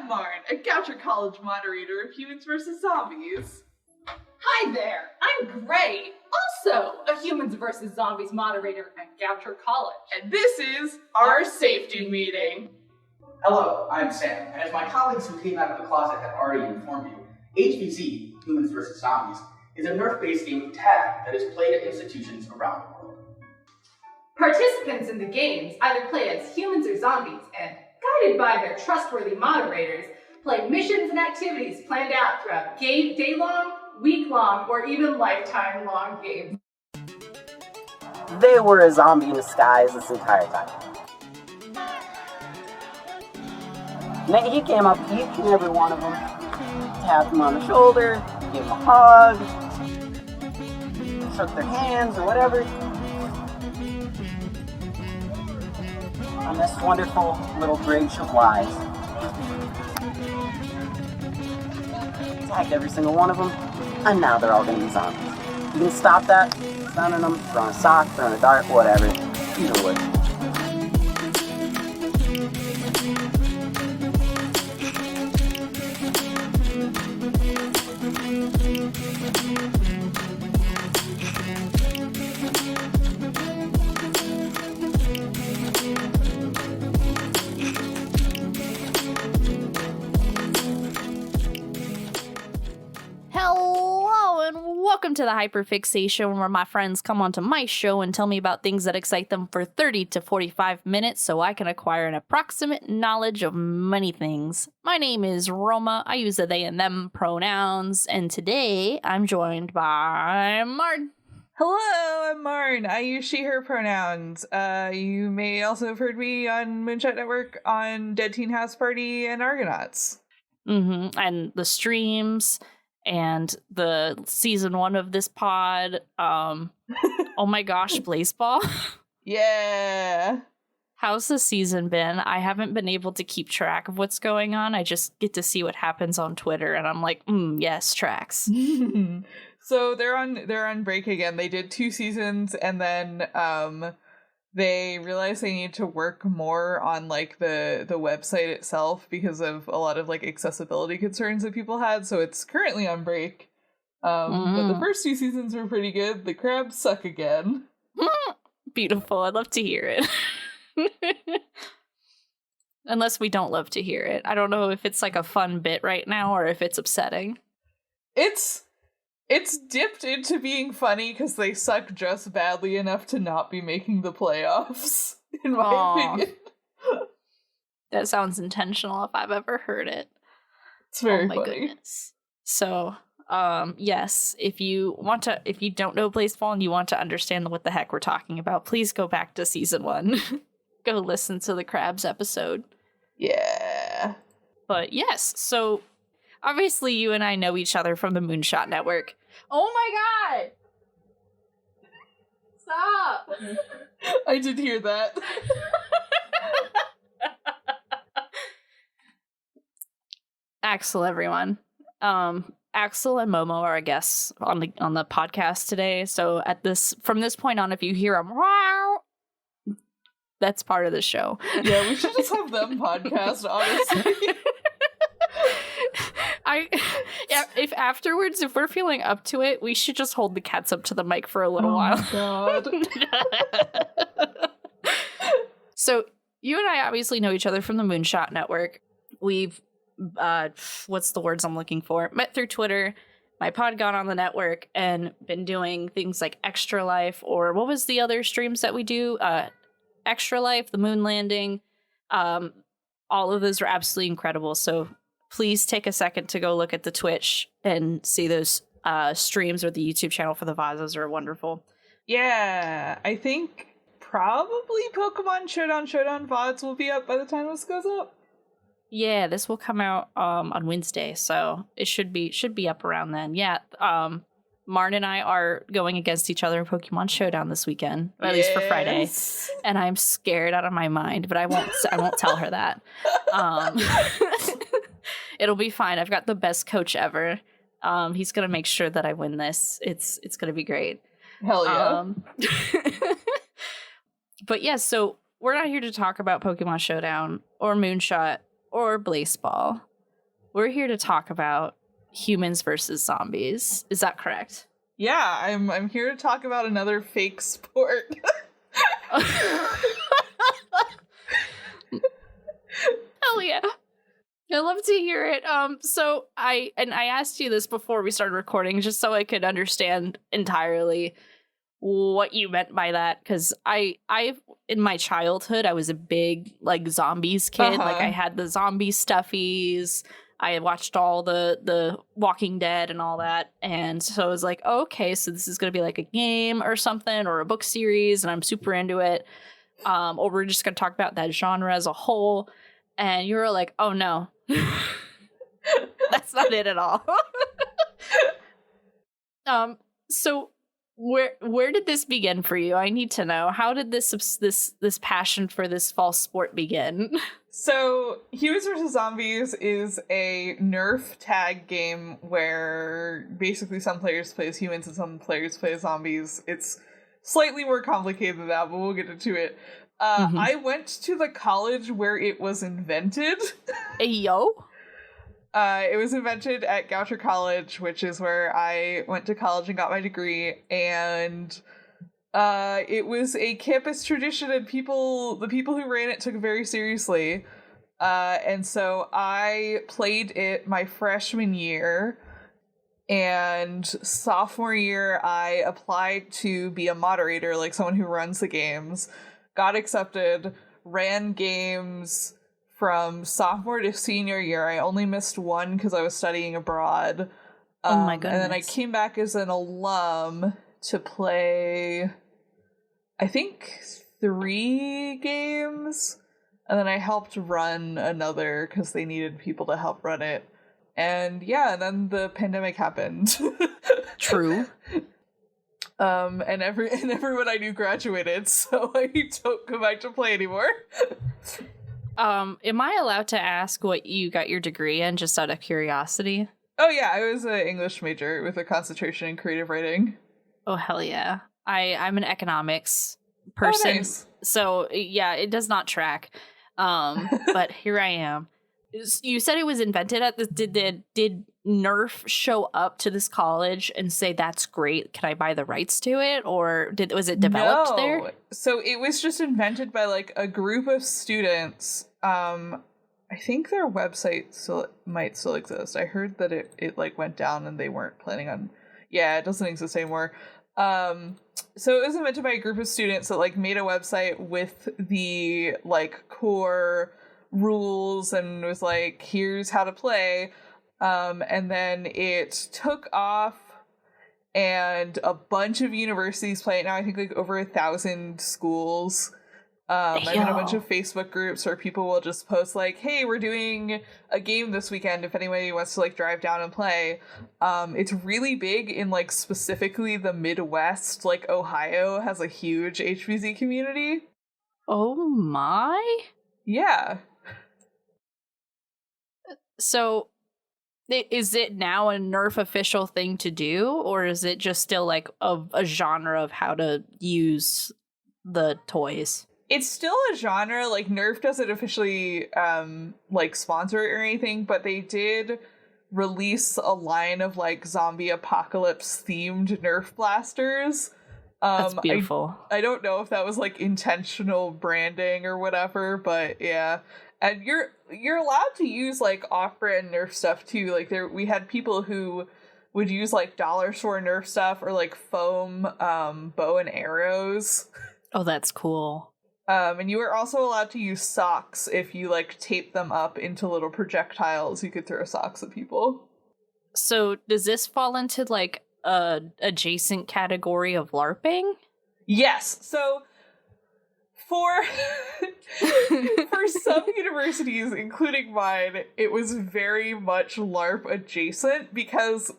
I'm Marn, a Goucher College moderator of Humans vs. Zombies. Hi there, I'm Gray, also a Humans vs. Zombies moderator at Goucher College. And this is our safety meeting. Hello, I'm Sam, and as my colleagues who came out of the closet have already informed you, HVZ, Humans vs. Zombies, is a Nerf-based game of tag that is played at institutions around the world. Participants in the games either play as humans or zombies, and guided by their trustworthy moderators, play missions and activities planned out throughout day-long, week-long, or even lifetime-long games. They were a zombie in disguise this entire time. He came up to each and every one of them, tapped them on the shoulder, gave them a hug, shook their hands or whatever. On this wonderful little bridge of lies. Tagged every single one of them, and now they're all going to be zombies. You can stop that, stunning them, throwing a sock, throwing a dart, whatever. Either way. Welcome to the Hyperfixation, where my friends come onto my show and tell me about things that excite them for 30 to 45 minutes so I can acquire an approximate knowledge of many things. My name is Roma. I use the they and them pronouns, and today I'm joined by Marn. Hello, I'm Marn. I use she, her pronouns. You may also have heard me on Moonshot Network on Dead Teen House Party and Argonauts. And the streams and the season 1 of this pod. Oh my gosh, Blazeball. Yeah. How's the season been? I haven't been able to keep track of what's going on. I just get to see what happens on Twitter, and I'm like, yes, tracks. So they're on break again. They did 2 seasons, and then they realized they need to work more on like the website itself because of a lot of like accessibility concerns that people had. So it's currently on break. But the first 2 seasons were pretty good. The crabs suck again. Beautiful. I'd love to hear it. Unless we don't love to hear it. I don't know if it's like a fun bit right now or if it's upsetting. It's dipped into being funny because they suck just badly enough to not be making the playoffs, in my opinion. That sounds intentional if I've ever heard it. It's very funny. Goodness. So, yes, if you don't know Blazeball and you want to understand what the heck we're talking about, please go back to season 1. Go listen to the Crabs episode. Yeah. But yes, so obviously you and I know each other from the Moonshot Network. Oh my god! Stop! I did hear that. Axel, everyone. Axel and Momo are our guests on the podcast today. So from this point on, if you hear them, wow, that's part of the show. Yeah, we should just have them podcast, honestly. If afterwards, if we're feeling up to it, we should just hold the cats up to the mic for a little while. Oh, God. So you and I obviously know each other from the Moonshot Network. We've, what's the words I'm looking for? Met through Twitter. My pod got on the network and been doing things like Extra Life, or what was the other streams that we do? Extra Life, the Moon Landing. All of those are absolutely incredible. So please take a second to go look at the Twitch and see those streams, or the YouTube channel for the VODs are wonderful. Yeah, I think probably Pokemon Showdown VODs will be up by the time this goes up. Yeah, this will come out on Wednesday, so it should be up around then. Yeah, Marn and I are going against each other in Pokemon Showdown this weekend, or at least for Friday, and I'm scared out of my mind, but I won't tell her that. It'll be fine. I've got the best coach ever. He's gonna make sure that I win this. It's gonna be great. Hell yeah. But yeah, so we're not here to talk about Pokemon Showdown or Moonshot or Blazeball. we're here to talk about humans versus zombies. Is that correct? Yeah, I'm here to talk about another fake sport. Hell yeah. I love to hear it. So I asked you this before we started recording just so I could understand entirely what you meant by that, because I in my childhood I was a big like zombies kid. Like I had the zombie stuffies. I watched all the Walking Dead and all that, and so I was like, oh, okay, so this is gonna be like a game or something or a book series, and I'm super into it. Or we're just gonna talk about that genre as a whole. And you were like, oh no, that's not it at all. So where did this begin for you? I need to know. How did this passion for this false sport begin? So, Humans vs. Zombies is a Nerf tag game where basically some players play as humans and some players play as zombies. It's slightly more complicated than that, but we'll get into it. I went to the college where it was invented. Hey, yo. It was invented at Goucher College, which is where I went to college and got my degree, and it was a campus tradition, and the people who ran it took it very seriously. And so I played it my freshman year, and sophomore year I applied to be a moderator, like someone who runs the games, got accepted, ran games from sophomore to senior year. I only missed one because I was studying abroad. Oh my goodness. And then I came back as an alum to play, I think, 3 games. And then I helped run another because they needed people to help run it. And yeah, and then the pandemic happened. True. And everyone I knew graduated, so I don't go back to play anymore. Am I allowed to ask what you got your degree in, just out of curiosity? Oh yeah, I was an English major with a concentration in creative writing. Oh hell yeah. I'm an economics person. Oh, nice. So yeah, it does not track. But here I am. You said it was invented at this. Did Nerf show up to this college and say, that's great, can I buy the rights to it? Or was it developed there? So it was just invented by like a group of students. I think their website might still exist. I heard that it like went down and they weren't planning on. Yeah, it doesn't exist anymore. So it was invented by a group of students that like made a website with the like core rules and was like, here's how to play. And then it took off and a bunch of universities play it now. I think like over 1,000 schools. And then a bunch of Facebook groups where people will just post like, hey, we're doing a game this weekend if anybody wants to like drive down and play. It's really big in like specifically the Midwest. Like Ohio has a huge HVZ community. Oh my. Yeah. So is it now a Nerf official thing to do, or is it just still like a genre of how to use the toys? It's still a genre. Like Nerf doesn't officially like sponsor it or anything, but they did release a line of like zombie apocalypse themed Nerf blasters. That's beautiful. I don't know if that was like intentional branding or whatever, but yeah. And you're allowed to use like off-brand Nerf stuff too. Like we had people who would use like dollar store Nerf stuff or like foam bow and arrows. Oh, that's cool. And you were also allowed to use socks if you like tape them up into little projectiles. You could throw socks at people. So does this fall into like a adjacent category of LARPing? Yes. So for some universities, including mine, it was very much LARP adjacent because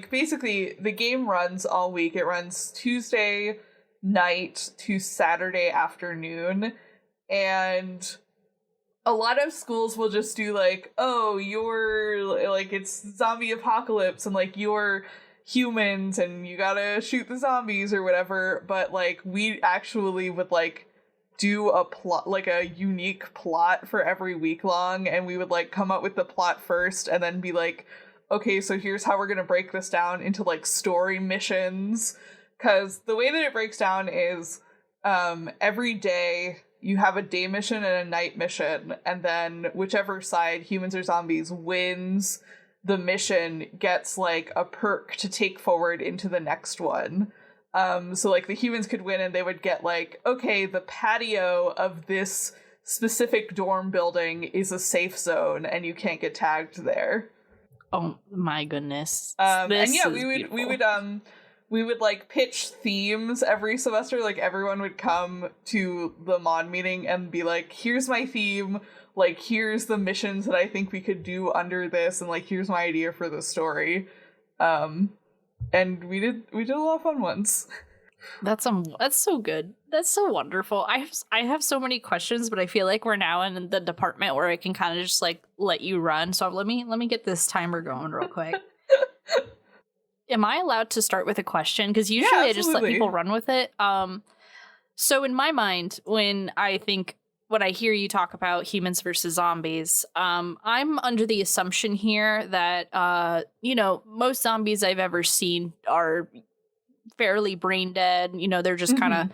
basically the game runs all week. It runs Tuesday night to Saturday afternoon, and a lot of schools will just do like, oh, you're like, it's zombie apocalypse and like you're humans and you gotta shoot the zombies or whatever, but like we actually would like do a plot, like a unique plot for every week long, and we would like come up with the plot first and then be like, okay, so here's how we're gonna break this down into like story missions. Because the way that it breaks down is every day you have a day mission and a night mission, and then whichever side, humans or zombies, wins the mission gets like a perk to take forward into the next one. So like the humans could win and they would get like, okay, the patio of this specific dorm building is a safe zone and you can't get tagged there. Oh my goodness. And yeah, we would like pitch themes every semester. Like everyone would come to the mod meeting and be like, here's my theme, like here's the missions that I think we could do under this, and like here's my idea for the story. And we did a lot of fun ones. That's so good. That's so wonderful. I have so many questions, but I feel like we're now in the department where I can kind of just like let you run. So let me get this timer going real quick. Am I allowed to start with a question? Because usually I just let people run with it. So in my mind, when I hear you talk about humans versus zombies, I'm under the assumption here that, most zombies I've ever seen are fairly brain dead. They're just kind of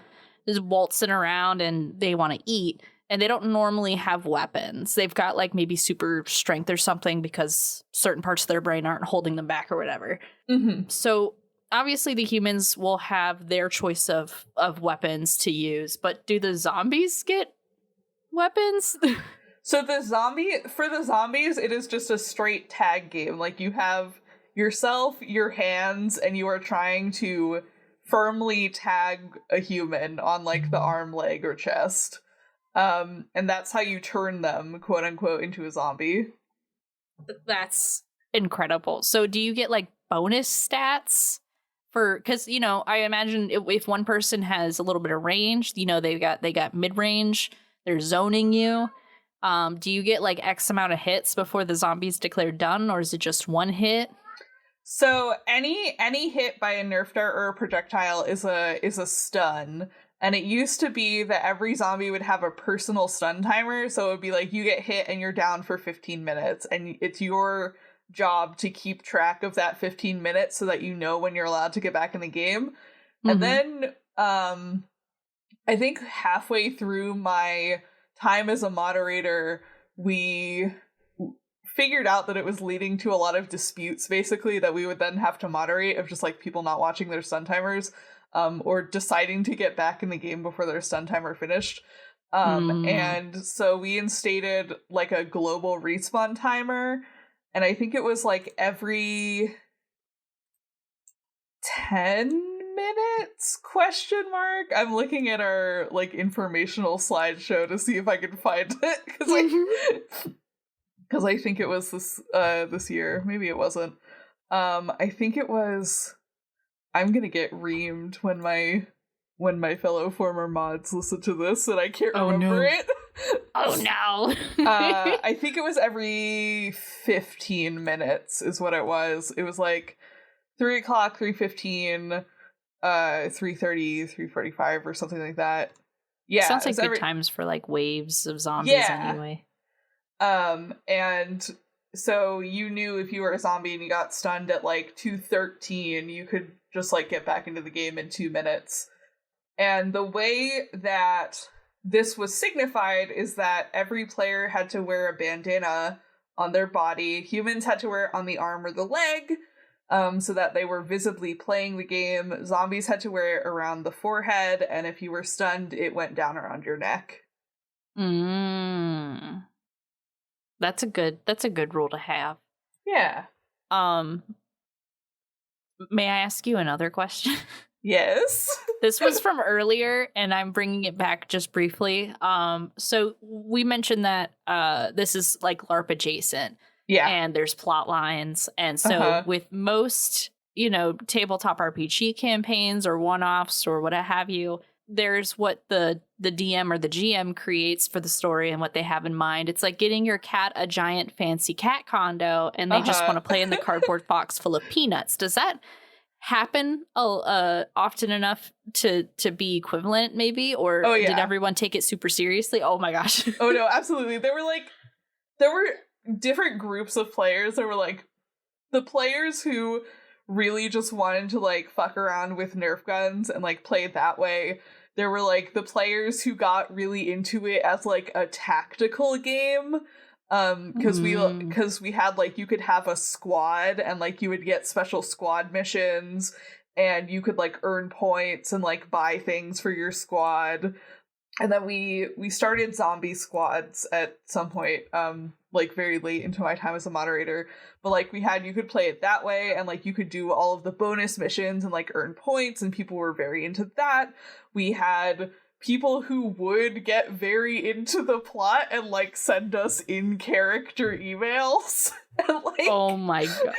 just waltzing around and they want to eat. And they don't normally have weapons. They've got like maybe super strength or something because certain parts of their brain aren't holding them back or whatever. Mm-hmm. So obviously the humans will have their choice of weapons to use, but do the zombies get weapons? So for the zombies, it is just a straight tag game. Like you have yourself, your hands, and you are trying to firmly tag a human on like the arm, leg, or chest. And that's how you turn them, quote unquote, into a zombie. That's incredible. So do you get like bonus stats because I imagine if one person has a little bit of range, they got mid-range, they're zoning you. Do you get like X amount of hits before the zombie's declared done, or is it just one hit? So any hit by a Nerf dart or a projectile is a stun. And it used to be that every zombie would have a personal stun timer, so it would be like you get hit and you're down for 15 minutes, and it's your job to keep track of that 15 minutes so that you know when you're allowed to get back in the game. Mm-hmm. And then I think halfway through my time as a moderator, we figured out that it was leading to a lot of disputes, basically, that we would then have to moderate, of just like people not watching their stun timers. Or deciding to get back in the game before their stun timer finished. And so we instated like a global respawn timer, and I think it was like every 10 minutes, ? I'm looking at our like informational slideshow to see if I can find it, because I think it was this year. Maybe it wasn't. I think it was. I'm gonna get reamed when my fellow former mods listen to this, and I can't remember it. Oh no! I think it was every 15 minutes is what it was. It was like 3 o'clock, 3:15, 3:30, 3:45, or something like that. Yeah, sounds like good times for like waves of zombies anyway. And so you knew if you were a zombie and you got stunned at like 2:13, you could just like get back into the game in 2 minutes. And the way that this was signified is that every player had to wear a bandana on their body. Humans had to wear it on the arm or the leg, so that they were visibly playing the game. Zombies had to wear it around the forehead, and if you were stunned, it went down around your neck. That's a good rule to have. Yeah. May I ask you another question? Yes. This was from earlier, and I'm bringing it back just briefly. So we mentioned that this is like LARP adjacent. Yeah. And there's plot lines. And so with most, tabletop RPG campaigns or one-offs or what have you, there's what the DM or the GM creates for the story and what they have in mind. It's like getting your cat a giant fancy cat condo, and they just want to play in the cardboard box full of peanuts. Does that happen often enough to be equivalent, maybe? Or did everyone take it super seriously? Oh my gosh. Oh no, absolutely. There were different groups of players. There were like the players who really just wanted to like fuck around with Nerf guns and like play it that way. There were like the players who got really into it as like a tactical game. Because we had like, you could have a squad and like you would get special squad missions and you could like earn points and like buy things for your squad. And then we started zombie squads at some point, like very late into my time as a moderator. But like you could play it that way and like you could do all of the bonus missions and like earn points, and people were very into that. We had people who would get very into the plot and like send us in character emails and like oh my god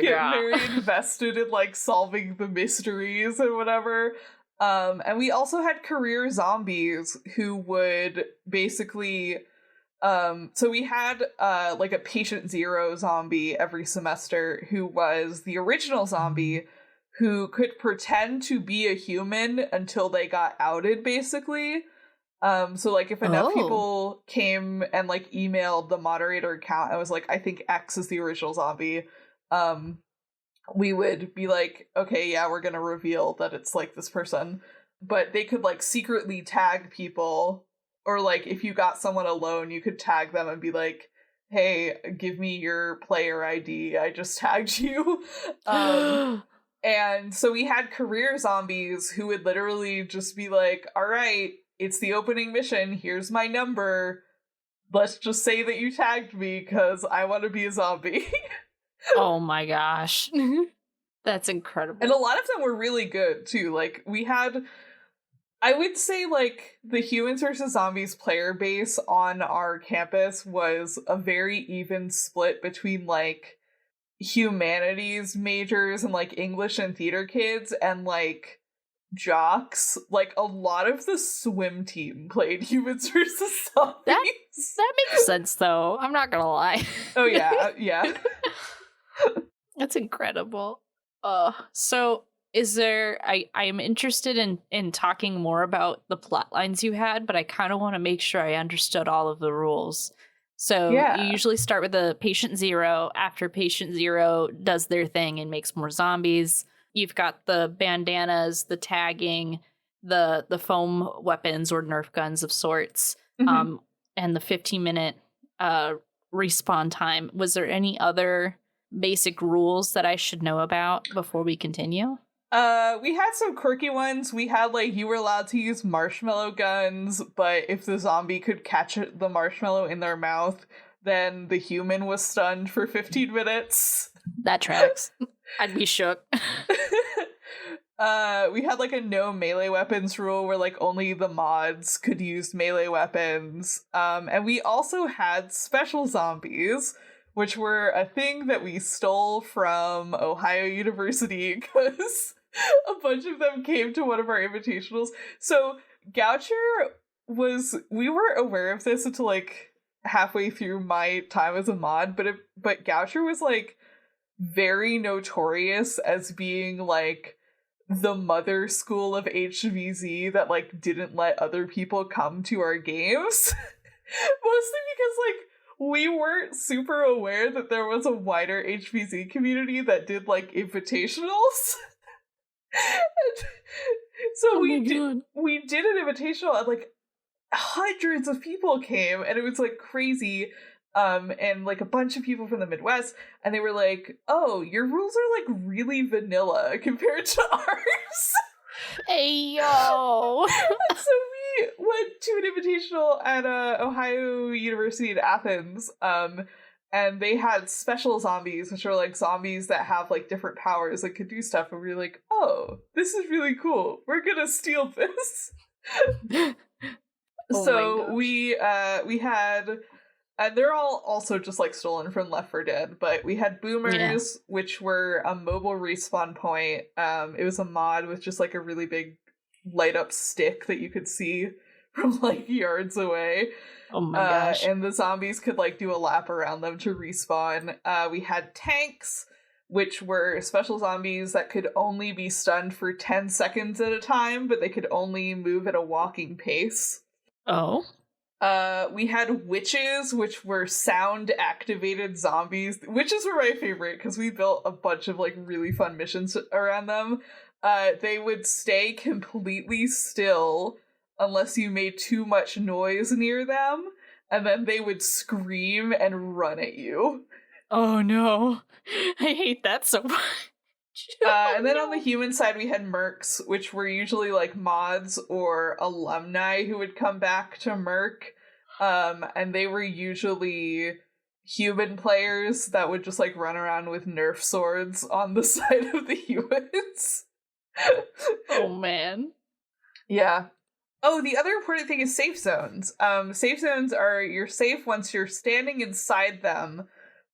get very invested in like solving the mysteries and whatever. And we also had career zombies who would basically so we had like a patient zero zombie every semester who was the original zombie who could pretend to be a human until they got outed, basically. So like if enough people came and like emailed the moderator account and was like, I think X is the original zombie, we would be like, okay, yeah, we're gonna reveal that it's like this person. But they could like secretly tag people, or like if you got someone alone, you could tag them and be like, hey, give me your player ID, I just tagged you. And so we had career zombies who would literally just be like, all right, it's the opening mission, here's my number, let's just say that you tagged me because I want to be a zombie. Oh my gosh. That's incredible. And a lot of them were really good too. Like we had, I would say like the Humans vs. Zombies player base on our campus was a very even split between like humanities majors and like English and theater kids and like jocks. Like a lot of the swim team played Humans vs. Zombies. That makes sense though. I'm not gonna lie. Oh yeah, yeah. That's incredible. So is there I am interested in talking more about the plot lines you had, but I kind of want to make sure I understood all of the rules. So you usually start with a patient zero. After patient zero does their thing and makes more zombies, you've got the bandanas, the tagging, the foam weapons or Nerf guns of sorts, and the 15-minute respawn time. Was there any other basic rules that I should know about before we continue? We had some quirky ones. We had like you were allowed to use marshmallow guns, but if the zombie could catch the marshmallow in their mouth, then the human was stunned for 15 minutes. That tracks. I'd be shook. We had like a no melee weapons rule where like only the mods could use melee weapons. And we also had special zombies, which were a thing that we stole from Ohio University because a bunch of them came to one of our invitationals. So Goucher we weren't aware of this until like halfway through my time as a mod, but Goucher was like very notorious as being like the mother school of HVZ that like didn't let other people come to our games. Mostly because like we weren't super aware that there was a wider HVZ community that did like invitationals. So we did an invitational and like hundreds of people came and it was like crazy. And like a bunch of people from the Midwest, and they were like, oh, your rules are like really vanilla compared to ours. Hey yo. So we went to an invitational at Ohio University in Athens, and they had special zombies, which are like zombies that have like different powers and could do stuff, and we were like, oh, this is really cool, we're gonna steal this. So we had they're all also just like stolen from Left 4 Dead, but we had boomers, which were a mobile respawn point. It was a mod with just like a really big light up stick that you could see from like yards away. Oh my gosh. And the zombies could like do a lap around them to respawn. We had tanks, which were special zombies that could only be stunned for 10 seconds at a time, but they could only move at a walking pace. Oh. We had witches, which were sound-activated zombies. Witches were my favorite, because we built a bunch of, like, really fun missions around them. They would stay completely still unless you made too much noise near them, and then they would scream and run at you. Oh no. I hate that so much. And then on the human side, we had mercs, which were usually like mods or alumni who would come back to merc. And they were usually human players that would just like run around with Nerf swords on the side of the humans. Oh man. Yeah. Oh, the other important thing is safe zones. Safe zones are you're safe once you're standing inside them,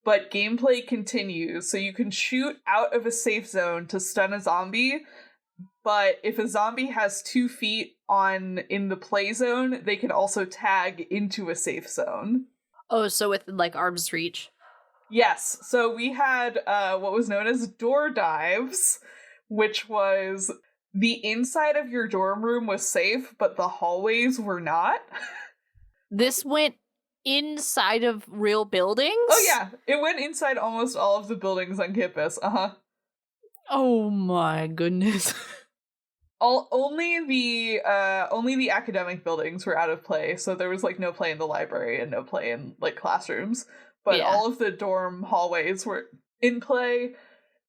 but gameplay continues. So you can shoot out of a safe zone to stun a zombie, but if a zombie has 2 feet in the play zone, they can also tag into a safe zone. Oh, so with like arm's reach. Yes. So we had what was known as door dives, which was the inside of your dorm room was safe, but the hallways were not. This went inside of real buildings? Oh yeah, it went inside almost all of the buildings on campus. Oh my goodness. Only the academic buildings were out of play, so there was like no play in the library and no play in like classrooms. But Yeah. all of the dorm hallways were in play,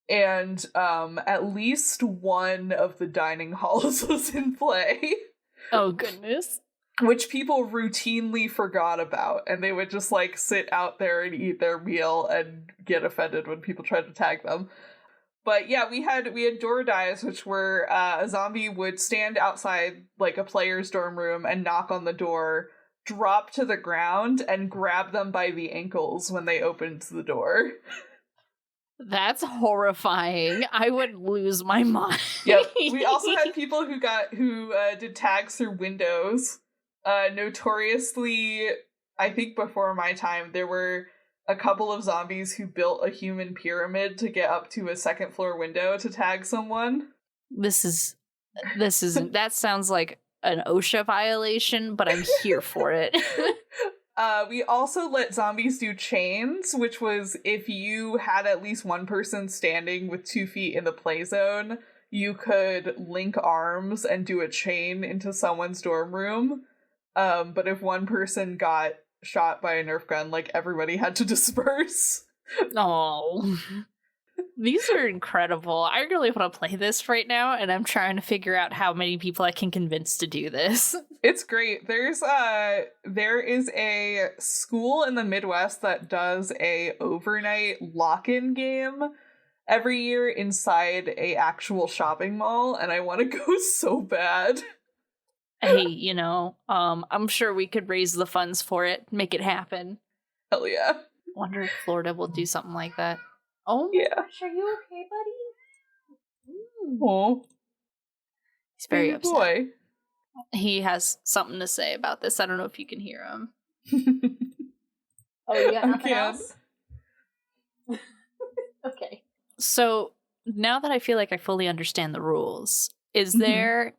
and at least one of the dining halls was in play. Oh goodness. Which people routinely forgot about, and they would just like sit out there and eat their meal and get offended when people tried to tag them. But yeah, we had door dives, which were a zombie would stand outside like a player's dorm room and knock on the door, drop to the ground, and grab them by the ankles when they opened the door. That's horrifying. I would lose my mind. Yep. We also had people who did tags through windows. Notoriously, I think before my time, there were a couple of zombies who built a human pyramid to get up to a second floor window to tag someone. That sounds like an OSHA violation, but I'm here for it. We also let zombies do chains, which was if you had at least one person standing with 2 feet in the play zone, you could link arms and do a chain into someone's dorm room. But if one person got shot by a Nerf gun, like everybody had to disperse. Oh. These are incredible. I really want to play this right now, and I'm trying to figure out how many people I can convince to do this. It's great. There is a school in the Midwest that does a overnight lock-in game every year inside a actual shopping mall, and I want to go so bad. Hey, I'm sure we could raise the funds for it, make it happen. Hell yeah. Wonder if Florida will do something like that. Oh my gosh, are you okay, buddy? Oh. He's very Baby upset. boy. He has something to say about this. I don't know if you can hear him. Oh, you got nothing else? Okay. So, now that I feel like I fully understand the rules, is there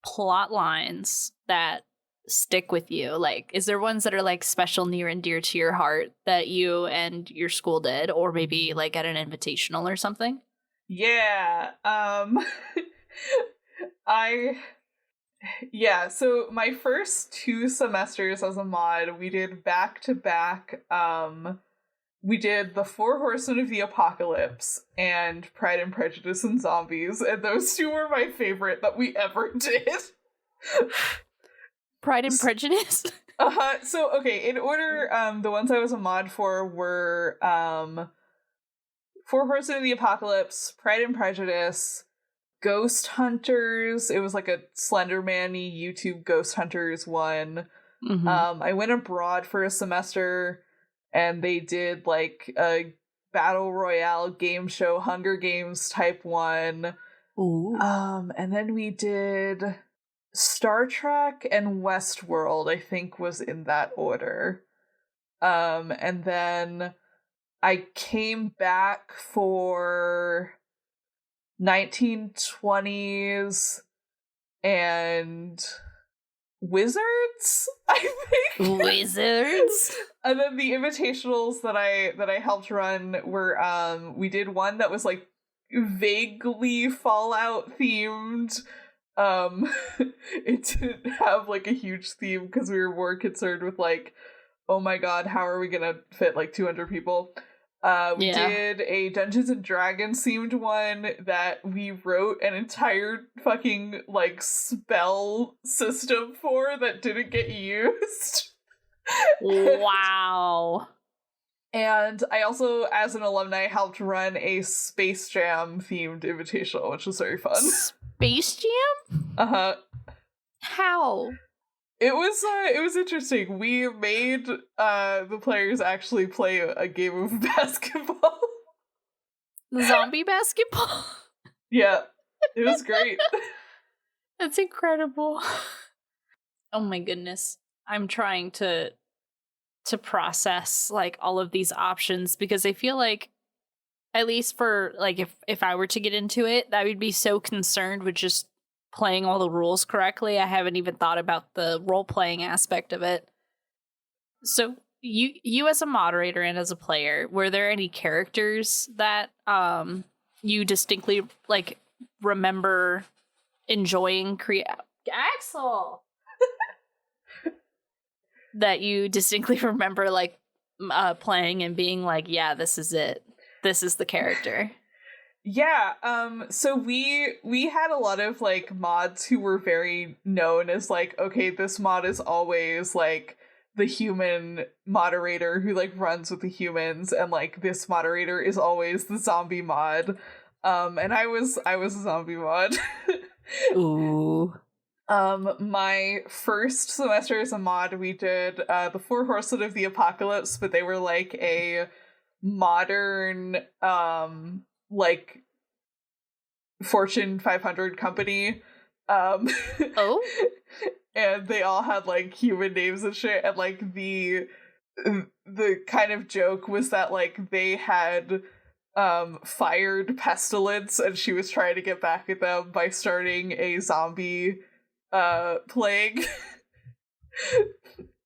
plot lines that stick with you? Like, is there ones that are like special, near and dear to your heart that you and your school did, or maybe like at an invitational or something? Yeah. So my first 2 semesters as a mod, we did back-to-back, we did the 4 Horsemen of the Apocalypse and Pride and Prejudice and Zombies, and those 2 were my favorite that we ever did. Pride and Prejudice? So, okay, in order, the ones I was a mod for were, 4 Horsemen of the Apocalypse, Pride and Prejudice, Ghost Hunters. It was like a Slenderman-y YouTube Ghost Hunters one. Mm-hmm. I went abroad for a semester, and they did like a battle royale game show, Hunger Games type one. Ooh. And then we did Star Trek and Westworld, I think was in that order. And then I came back for 1920s and Wizards, I think. Wizards? And then the invitationals that I helped run were we did one that was like vaguely Fallout themed. It didn't have like a huge theme because we were more concerned with like, oh my god, how are we gonna fit like 200 people? We did a Dungeons and Dragons themed one that we wrote an entire fucking like spell system for that didn't get used. Wow. And I also, as an alumni, helped run a Space Jam themed invitational, which was very fun. Space Jam? Uh-huh. How? It was interesting. We made the players actually play a game of basketball. Zombie basketball? Yeah, it was great. That's incredible. Oh my goodness. I'm trying to process like all of these options because I feel like, at least for like if I were to get into it, I would be so concerned with just playing all the rules correctly. I haven't even thought about the role-playing aspect of it. So you as a moderator and as a player, were there any characters that you distinctly like remember enjoying Axel that you distinctly remember like playing and being like, yeah, this is it, this is the character? Yeah, so we had a lot of like mods who were very known as like, okay, this mod is always like the human moderator who like runs with the humans, and like this moderator is always the zombie mod. And I was a zombie mod. Ooh. My first semester as a mod, we did the Four Horsemen of the Apocalypse, but they were like a modern like Fortune 500 company. Oh. And they all had like human names and shit, and like the kind of joke was that like they had fired Pestilence, and she was trying to get back at them by starting a zombie plague.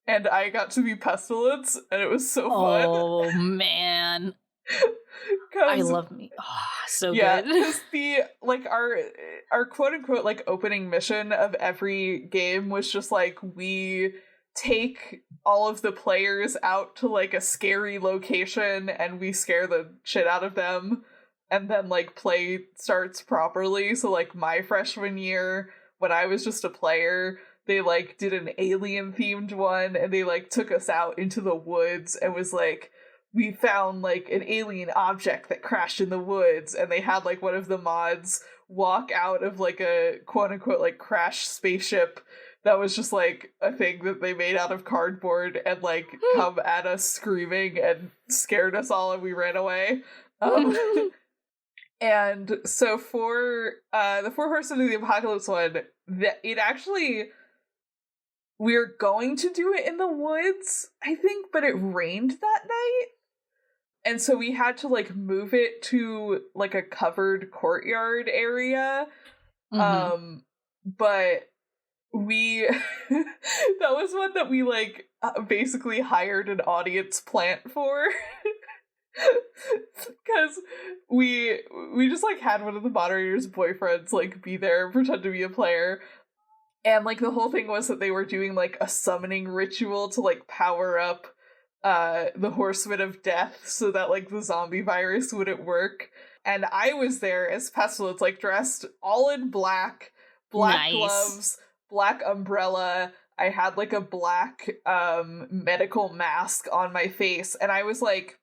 And I got to be Pestilence, and it was so fun. Oh man. I love me. Oh, so yeah, good. because the like our quote unquote like opening mission of every game was just like, we take all of the players out to like a scary location and we scare the shit out of them, and then like play starts properly. So like my freshman year, when I was just a player, they like did an alien themed one, and they like took us out into the woods and was like, we found like an alien object that crashed in the woods, and they had like one of the mods walk out of like a quote unquote like crashed spaceship that was just like a thing that they made out of cardboard, and like come at us screaming and scared us all, and we ran away. And so for the Four Horsemen of the Apocalypse one, it actually, we were going to do it in the woods, I think, but it rained that night. And so we had to like move it to like a covered courtyard area. Mm-hmm. But we that was one that we like basically hired an audience plant for. Because we just like had one of the moderators' boyfriends like be there and pretend to be a player. And like the whole thing was that they were doing like a summoning ritual to like power up the Horsemen of Death so that like the zombie virus wouldn't work. And I was there as Pestilence, like dressed all in black Nice. gloves, black umbrella. I had like a black medical mask on my face, and I was like,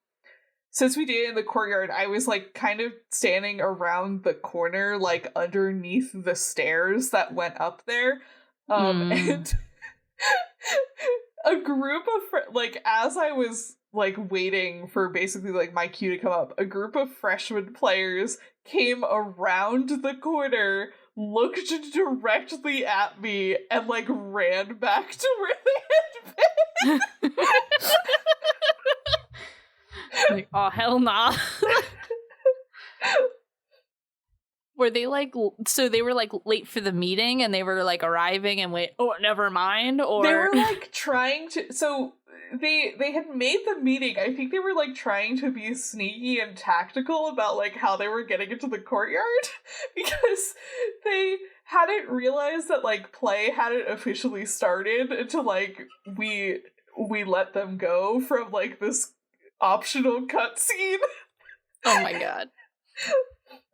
since we did it in the courtyard, I was like kind of standing around the corner, like underneath the stairs that went up there. And a group of like, as I was like waiting for basically like my cue to come up, a group of freshman players came around the corner, looked directly at me, and like ran back to where they had been. Like, oh, hell nah. Were they like, so they were like late for the meeting and they were like arriving and wait, oh, never mind? Or they were like trying to, so they had made the meeting. I think they were like trying to be sneaky and tactical about like how they were getting into the courtyard because they hadn't realized that like play hadn't officially started until like we let them go from like this optional cutscene. Oh my god.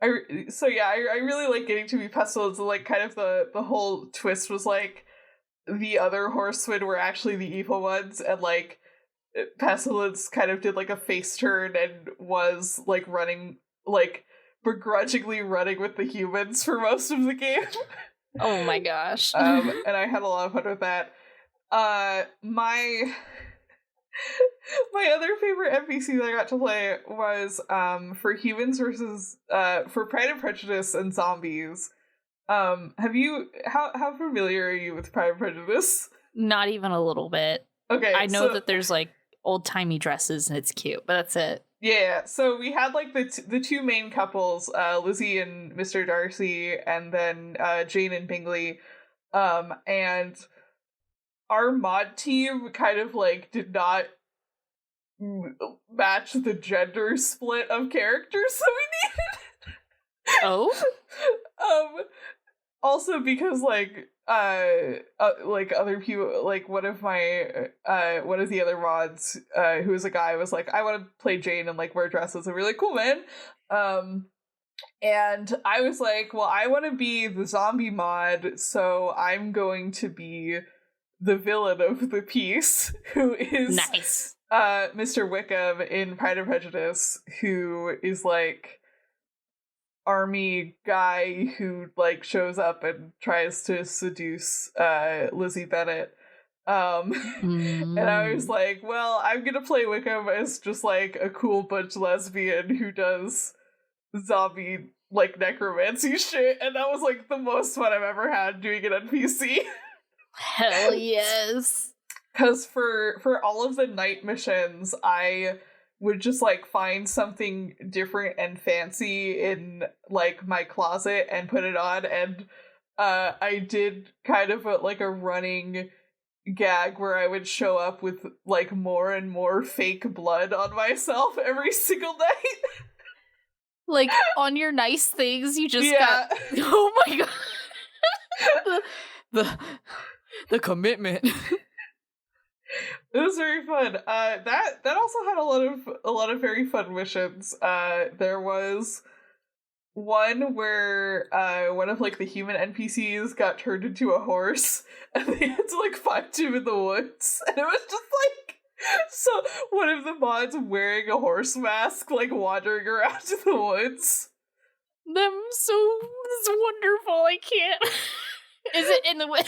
I really like getting to be Pestilence, and like kind of the whole twist was like the other horsemen were actually the evil ones, and like Pestilence kind of did like a face turn and was like running, like begrudgingly running with the humans for most of the game. Oh my gosh. And I had a lot of fun with that. My other favorite NPC that I got to play was for humans versus for Pride and Prejudice and zombies. Have you how familiar are you with Pride and Prejudice? Not even a little bit. Okay, I know that there's like old-timey dresses and it's cute, but that's it. Yeah, so we had like the two main couples, Lizzie and Mr. Darcy, and then Jane and Bingley, and our mod team kind of like did not match the gender split of characters that we needed. Oh? Also because like other people, like one of the other mods who was a guy was like, I want to play Jane and like wear dresses, and we're like, cool, man. And I was like, well, I want to be the zombie mod, so I'm going to be the villain of the piece, who is nice. Mr. Wickham in Pride and Prejudice, who is like army guy who like shows up and tries to seduce Lizzie Bennet. And I was like, well, I'm gonna play Wickham as just like a cool butch lesbian who does zombie like necromancy shit, and that was like the most fun I've ever had doing an NPC. Hell yes. Because for all of the night missions, I would just like find something different and fancy in like my closet and put it on, and I did kind of a running gag where I would show up with like more and more fake blood on myself every single night. Like on your nice things, you just got. Oh my god. The commitment. It was very fun. That also had a lot of very fun missions. There was one where one of like the human NPCs got turned into a horse, and they had to like find him in the woods, and it was just like so one of the mods wearing a horse mask, like wandering around in the woods. It's wonderful. I can't. Is it in the way?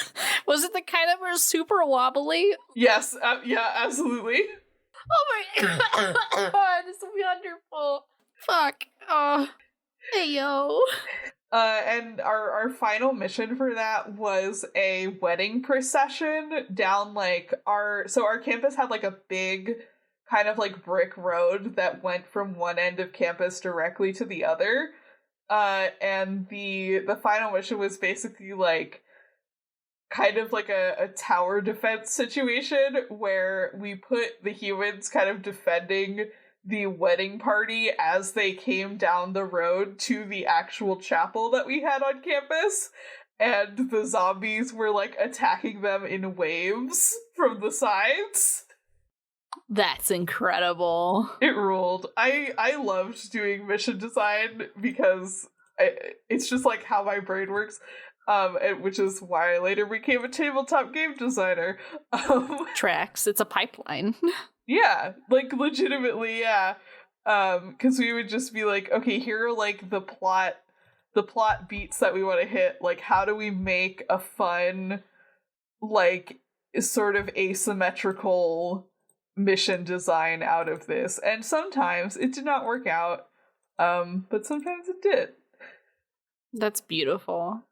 Was it the kind that was super wobbly? Yes, yeah, absolutely. Oh my god, this is wonderful. Fuck. Oh, hey yo. And our final mission for that was a wedding procession down like our campus had like a big kind of like brick road that went from one end of campus directly to the other. And the final mission was basically like kind of like a tower defense situation where we put the humans kind of defending the wedding party as they came down the road to the actual chapel that we had on campus, and the zombies were like attacking them in waves from the sides. That's incredible. It ruled. I loved doing mission design because it's just like how my brain works. Which is why I later became a tabletop game designer. Tracks. It's a pipeline. Yeah, like legitimately, yeah. Because we would just be like, okay, here are like the plot beats that we want to hit. Like, how do we make a fun, like, sort of asymmetrical mission design out of this? And sometimes it did not work out, but sometimes it did. That's beautiful.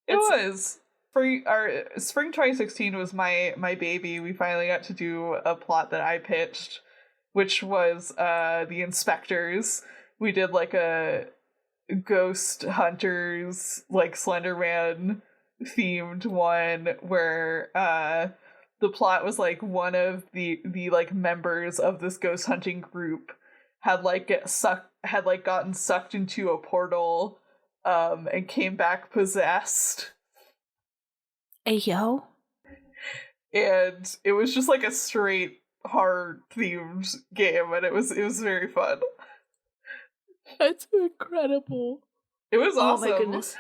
It was. Spring 2016 was my baby. We finally got to do a plot that I pitched, which was the inspectors. We did like a ghost hunters, like Slenderman themed one where the plot was like one of the like members of this ghost hunting group had gotten sucked into a portal and came back possessed. Ayo. And it was just like a straight horror themed game, and it was very fun. That's incredible. It was awesome. Oh my goodness.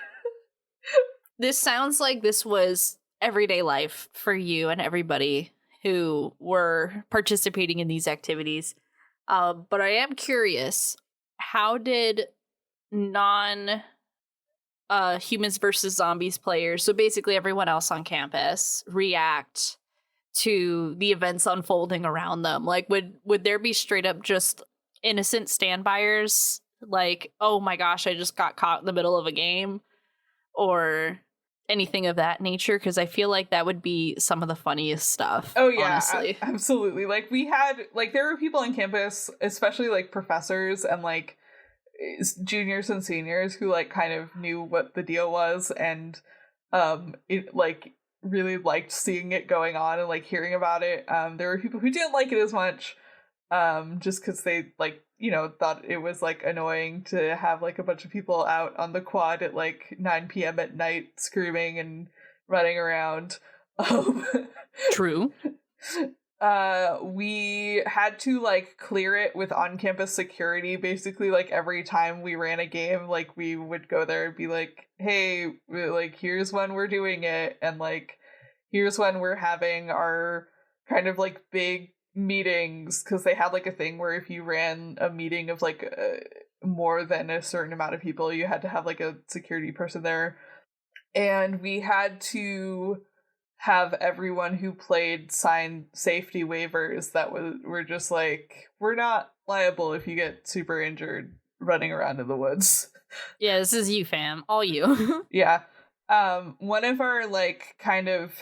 This sounds like this was everyday life for you and everybody who were participating in these activities. But I am curious, how did humans versus zombies players, so basically everyone else on campus, react to the events unfolding around them? Like, would there be straight up just innocent standbyers, like, oh my gosh, I just got caught in the middle of a game, or anything of that nature? Because I feel like that would be some of the funniest stuff. Oh yeah, honestly. Absolutely. Like, we had, like, there were people on campus, especially like professors and like juniors and seniors, who like kind of knew what the deal was, and it like really liked seeing it going on and like hearing about it. There were people who didn't like it as much, just because they like, you know, thought it was like annoying to have like a bunch of people out on the quad at like 9 p.m. at night screaming and running around. True. We had to like clear it with on-campus security. Basically, like every time we ran a game, like we would go there and be like, hey, like, here's when we're doing it, and like here's when we're having our kind of like big meetings, because they had like a thing where if you ran a meeting of like more than a certain amount of people, you had to have like a security person there. And we had to have everyone who played sign safety waivers that were just like, we're not liable if you get super injured running around in the woods. Yeah, this is you, fam. All you. Yeah. One of our like kind of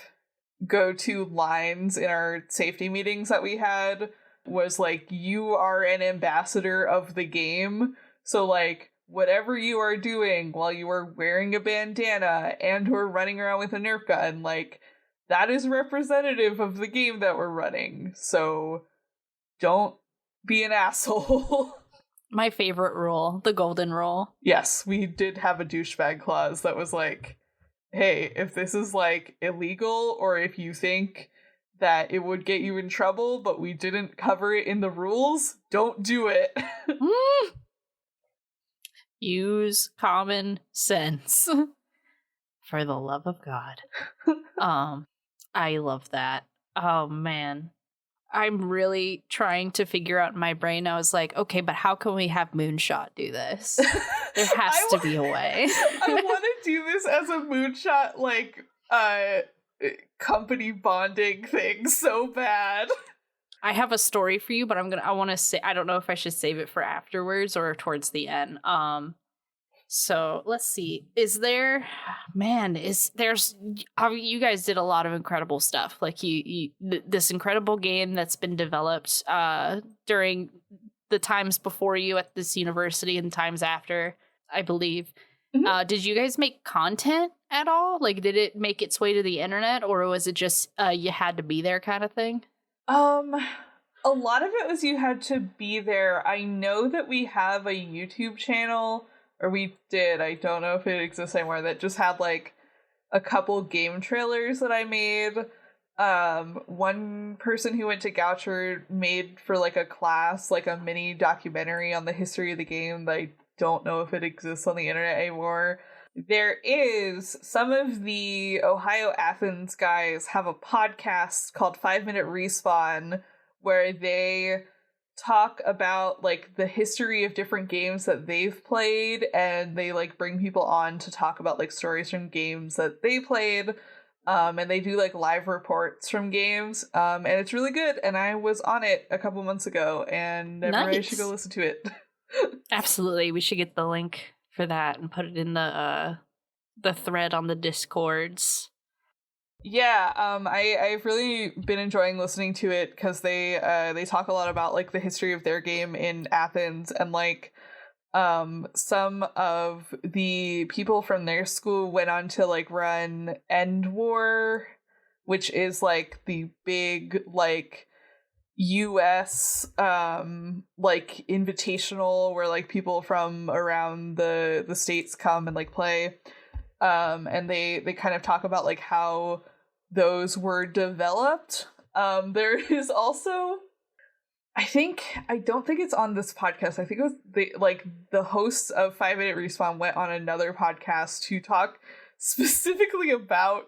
go-to lines in our safety meetings that we had was like, you are an ambassador of the game, so like whatever you are doing while you are wearing a bandana and or running around with a Nerf gun, like that is representative of the game that we're running, so don't be an asshole. My favorite rule, the golden rule. Yes, we did have a douchebag clause that was like, hey, if this is like illegal, or if you think that it would get you in trouble, but we didn't cover it in the rules, don't do it. Use common sense. For the love of God. I love that. Oh man. I'm really trying to figure out in my brain. I was like, okay, but how can we have Moonshot do this? There has to be a way. I want to do this as a Moonshot, like, company bonding thing so bad. I have a story for you, but I want to say, I don't know if I should save it for afterwards or towards the end. So let's see. You guys did a lot of incredible stuff. Like this incredible game that's been developed during the times before you at this university and times after, I believe. Mm-hmm. Did you guys make content at all? Like, did it make its way to the internet, or was it just you had to be there kind of thing? A lot of it was you had to be there. I know that we have a YouTube channel, or we did, I don't know if it exists anymore, that just had like a couple game trailers that I made. One person who went to Goucher made for like a class, like a mini documentary on the history of the game that I don't know if it exists on the internet anymore. There is, some of the Ohio Athens guys have a podcast called 5 Minute Respawn, where they talk about like the history of different games that they've played, and they like bring people on to talk about like stories from games that they played, and they do like live reports from games, and it's really good, and I was on it a couple months ago, and everybody should go listen to it. Absolutely, we should get the link for that and put it in the thread on the Discords. Yeah, I've really been enjoying listening to it because they talk a lot about like the history of their game in Athens, and like some of the people from their school went on to like run End War, which is like the big like US like invitational where like people from around the states come and like play. And they kind of talk about like how those were developed. There is also, I don't think it's on this podcast. I think it was the hosts of 5 Minute Respawn went on another podcast to talk specifically about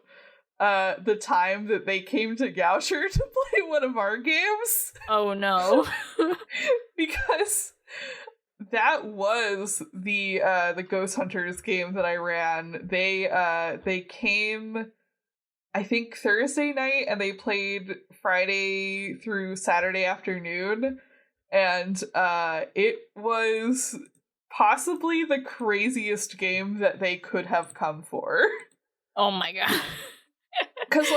the time that they came to Goucher to play one of our games. Oh no. Because that was the Ghost Hunters game that I ran. They came, I think, Thursday night, and they played Friday through Saturday afternoon, and it was possibly the craziest game that they could have come for. Oh my god. Because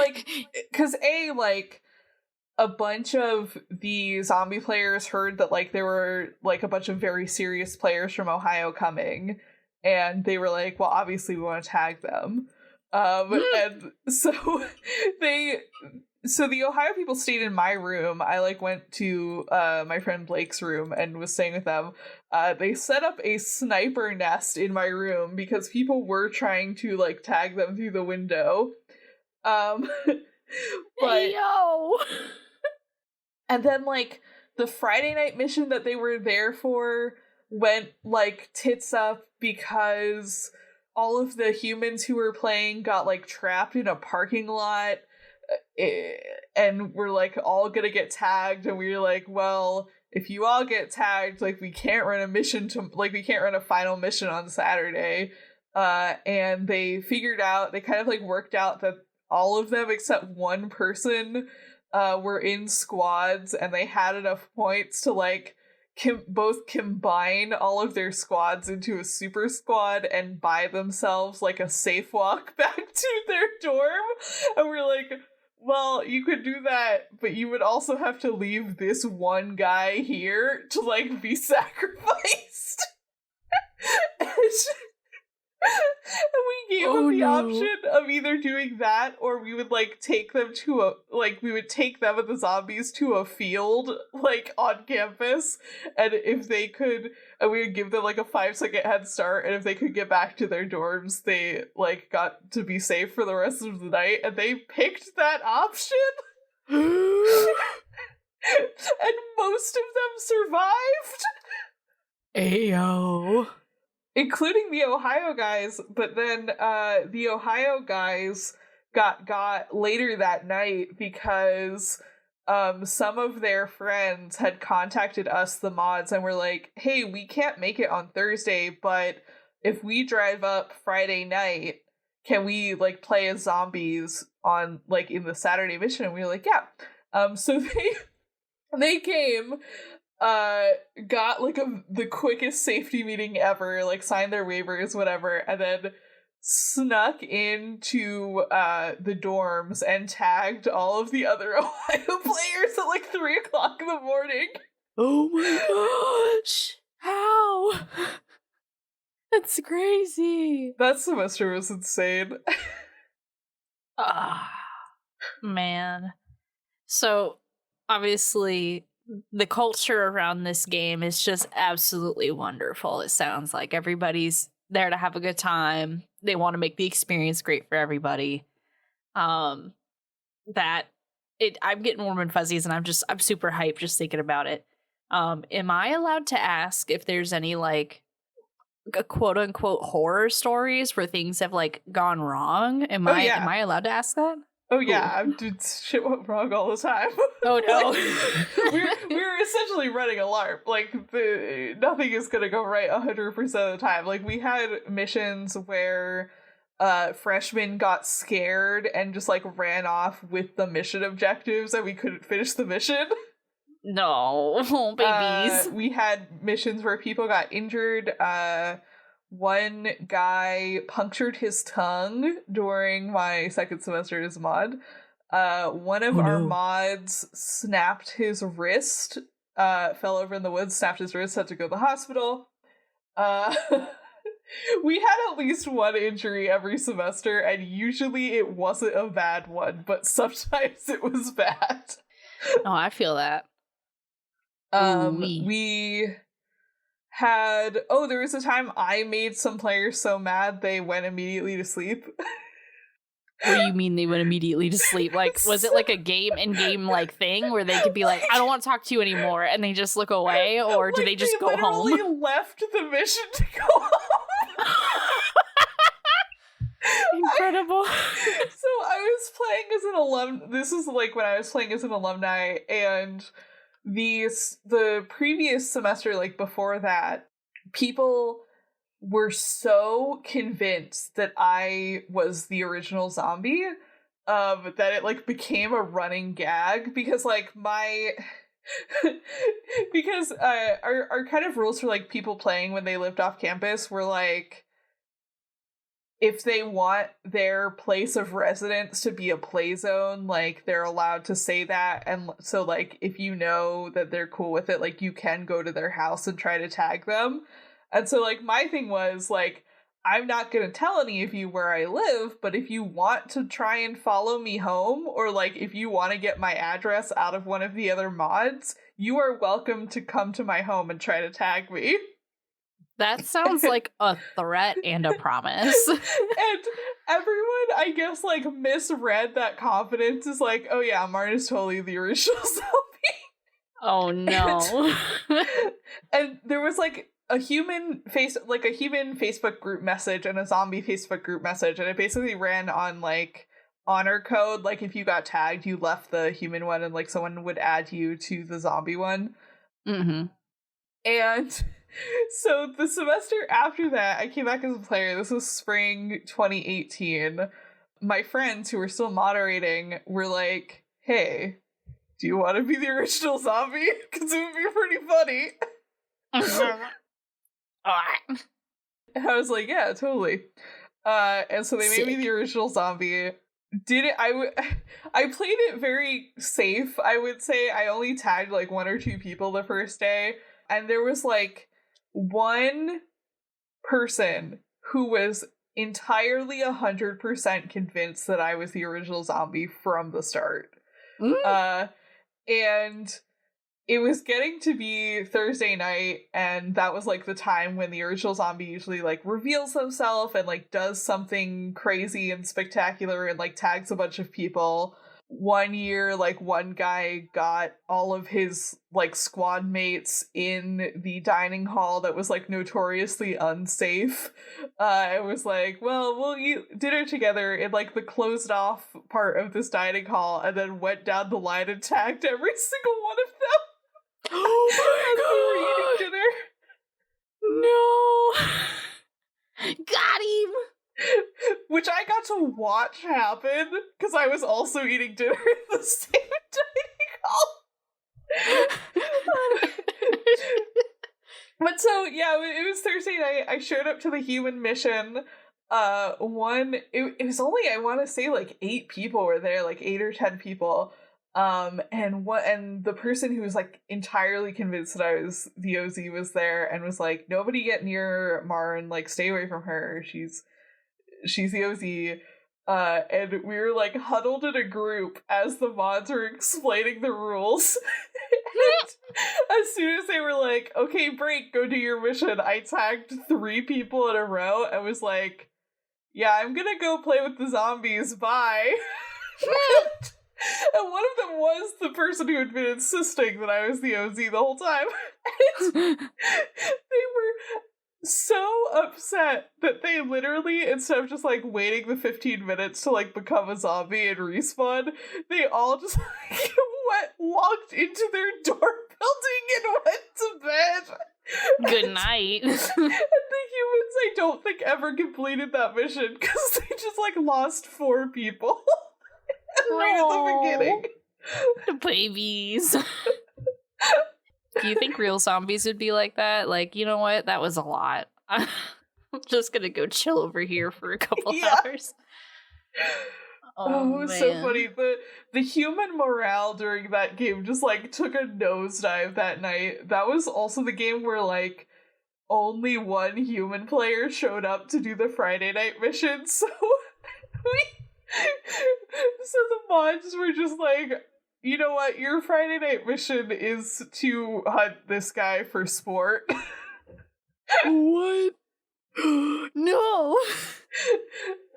a bunch of the zombie players heard that like there were like a bunch of very serious players from Ohio coming, and they were like, well, obviously we want to tag them. And so the Ohio people stayed in my room. I like went to my friend Blake's room and was staying with them. They set up a sniper nest in my room because people were trying to like tag them through the window. But Hey, yo! and then like the Friday night mission that they were there for went like tits up because all of the humans who were playing got like trapped in a parking lot, and we're like all gonna get tagged, and we were like, well, if you all get tagged, like we can't run a final mission on Saturday. And they kind of like worked out that all of them except one person were in squads, and they had enough points to like both combine all of their squads into a super squad and buy themselves like a safe walk back to their dorm. And we're like, well, you could do that, but you would also have to leave this one guy here to like be sacrificed. And we gave them the option of either doing that, or we would like take them and the zombies to a field like on campus, and if they could, and we would give them like a 5-second head start, and if they could get back to their dorms, they like got to be safe for the rest of the night, and they picked that option. And most of them survived. Ayo. Including the Ohio guys, but then the Ohio guys got later that night because some of their friends had contacted us, the mods, and were like, hey, we can't make it on Thursday, but if we drive up Friday night, can we like play as zombies on like in the Saturday mission? And we were like, yeah. So they came, got like the quickest safety meeting ever, like signed their waivers, whatever, and then snuck into the dorms and tagged all of the other Ohio players at like 3 o'clock in the morning. Oh my gosh! How? That's crazy. That semester was insane. Man. So obviously the culture around this game is just absolutely wonderful. It sounds like everybody's there to have a good time. They want to make the experience great for everybody. I'm getting warm and fuzzies, and I'm super hyped just thinking about it. Am I allowed to ask if there's any like a quote unquote horror stories where things have like gone wrong? Am I allowed to ask that? Oh yeah, dude, shit went wrong all the time. Oh no. we're essentially running alarm. Like nothing is gonna go right 100% of the time. Like we had missions where freshmen got scared and just like ran off with the mission objectives, and we couldn't finish the mission. No, babies. We had missions where people got injured. one guy punctured his tongue during my second semester as mod. One of our mods snapped his wrist, fell over in the woods, snapped his wrist, had to go to the hospital. We had at least one injury every semester, and usually it wasn't a bad one, but sometimes it was bad. Oh, I feel that. We had, there was a time I made some players so mad they went immediately to sleep. What do you mean they went immediately to sleep? Like, was it like a in-game like thing where they could be like, I don't want to talk to you anymore, and they just look away, or do they just go home? They left the mission to go home. Incredible. So I was playing as an alum. This is like when I was playing as an alumni, and the previous semester, like before that, people were so convinced that I was the original zombie, that it like became a running gag because like because our kind of rules for like people playing when they lived off campus were like, if they want their place of residence to be a play zone, like they're allowed to say that. And so like if you know that they're cool with it, like you can go to their house and try to tag them. And so like my thing was like, I'm not going to tell any of you where I live, but if you want to try and follow me home, or like if you want to get my address out of one of the other mods, you are welcome to come to my home and try to tag me. That sounds like a threat and a promise. And everyone, I guess, like, misread that confidence as like, oh yeah, Marn is totally the original zombie. Oh no. And there was like a human Facebook group message and a zombie Facebook group message, and it basically ran on like honor code. Like if you got tagged, you left the human one, and like someone would add you to the zombie one. Mm-hmm. And so the semester after that, I came back as a player. This was spring 2018. My friends who were still moderating were like, hey, do you want to be the original zombie? Because it would be pretty funny. And I was like, yeah, totally. And so they made me the original zombie. I played it very safe. I would say I only tagged like 1 or 2 people the first day. And there was like one person who was entirely 100% convinced that I was the original zombie from the start. And it was getting to be Thursday night, and that was like the time when the original zombie usually like reveals himself and like does something crazy and spectacular and like tags a bunch of people. One year, like one guy got all of his like squad mates in the dining hall that was like notoriously unsafe. It was like, well, we'll eat dinner together in like the closed off part of this dining hall, and then went down the line and tagged every single one of them. Oh my god! No! Got him! Which I got to watch happen, because I was also eating dinner in the same dining hall. But so, yeah, it was Thursday night. I showed up to the human mission. It was only, I want to say, like 8 people were there, like 8 or 10 people. And the person who was like entirely convinced that I was the OZ was there and was like, nobody get near Marn, like stay away from her. She's the OZ. And we were like huddled in a group as the mods were explaining the rules. And as soon as they were like, okay, break, go do your mission, I tagged 3 people in a row and was like, yeah, I'm gonna go play with the zombies, bye. And one of them was the person who had been insisting that I was the OZ the whole time. And they were so upset that they literally, instead of just like waiting the 15 minutes to like become a zombie and respawn, they all just like walked into their dorm building and went to bed. Good night. And the humans, I don't think, ever completed that mission because they just like lost 4 people. Right at the beginning. The babies. Do you think real zombies would be like that? Like, you know what? That was a lot. I'm just gonna go chill over here for a couple hours. Oh, it was man. so funny. The human morale during that game just like took a nosedive that night. That was also the game where like only one human player showed up to do the Friday night mission, so the mods were just like, you know what, your Friday night mission is to hunt this guy for sport. What? No!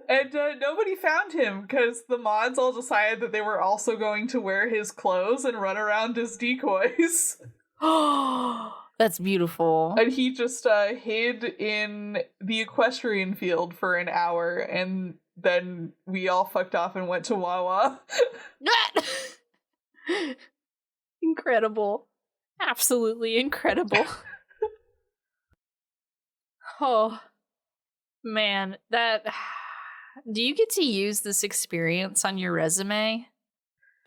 And nobody found him because the mods all decided that they were also going to wear his clothes and run around as decoys. That's beautiful. And he just hid in the equestrian field for an hour, and then we all fucked off and went to Wawa. Incredible. Absolutely incredible. Oh, man. Do you get to use this experience on your resume?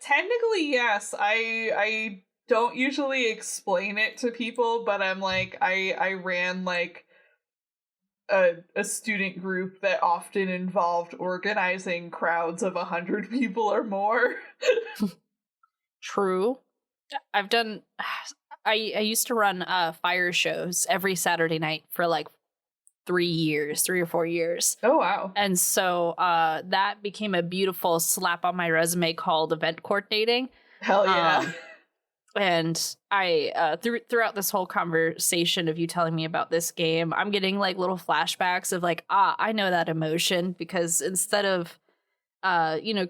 Technically, yes. I don't usually explain it to people, but I'm like, I ran like a student group that often involved organizing crowds of 100 people or more. True. I've done. I used to run fire shows every Saturday night for like 3 or 4 years. Oh, wow. And so that became a beautiful slap on my resume called event coordinating. Hell yeah. And I throughout this whole conversation of you telling me about this game, I'm getting like little flashbacks of like, I know that emotion, because instead of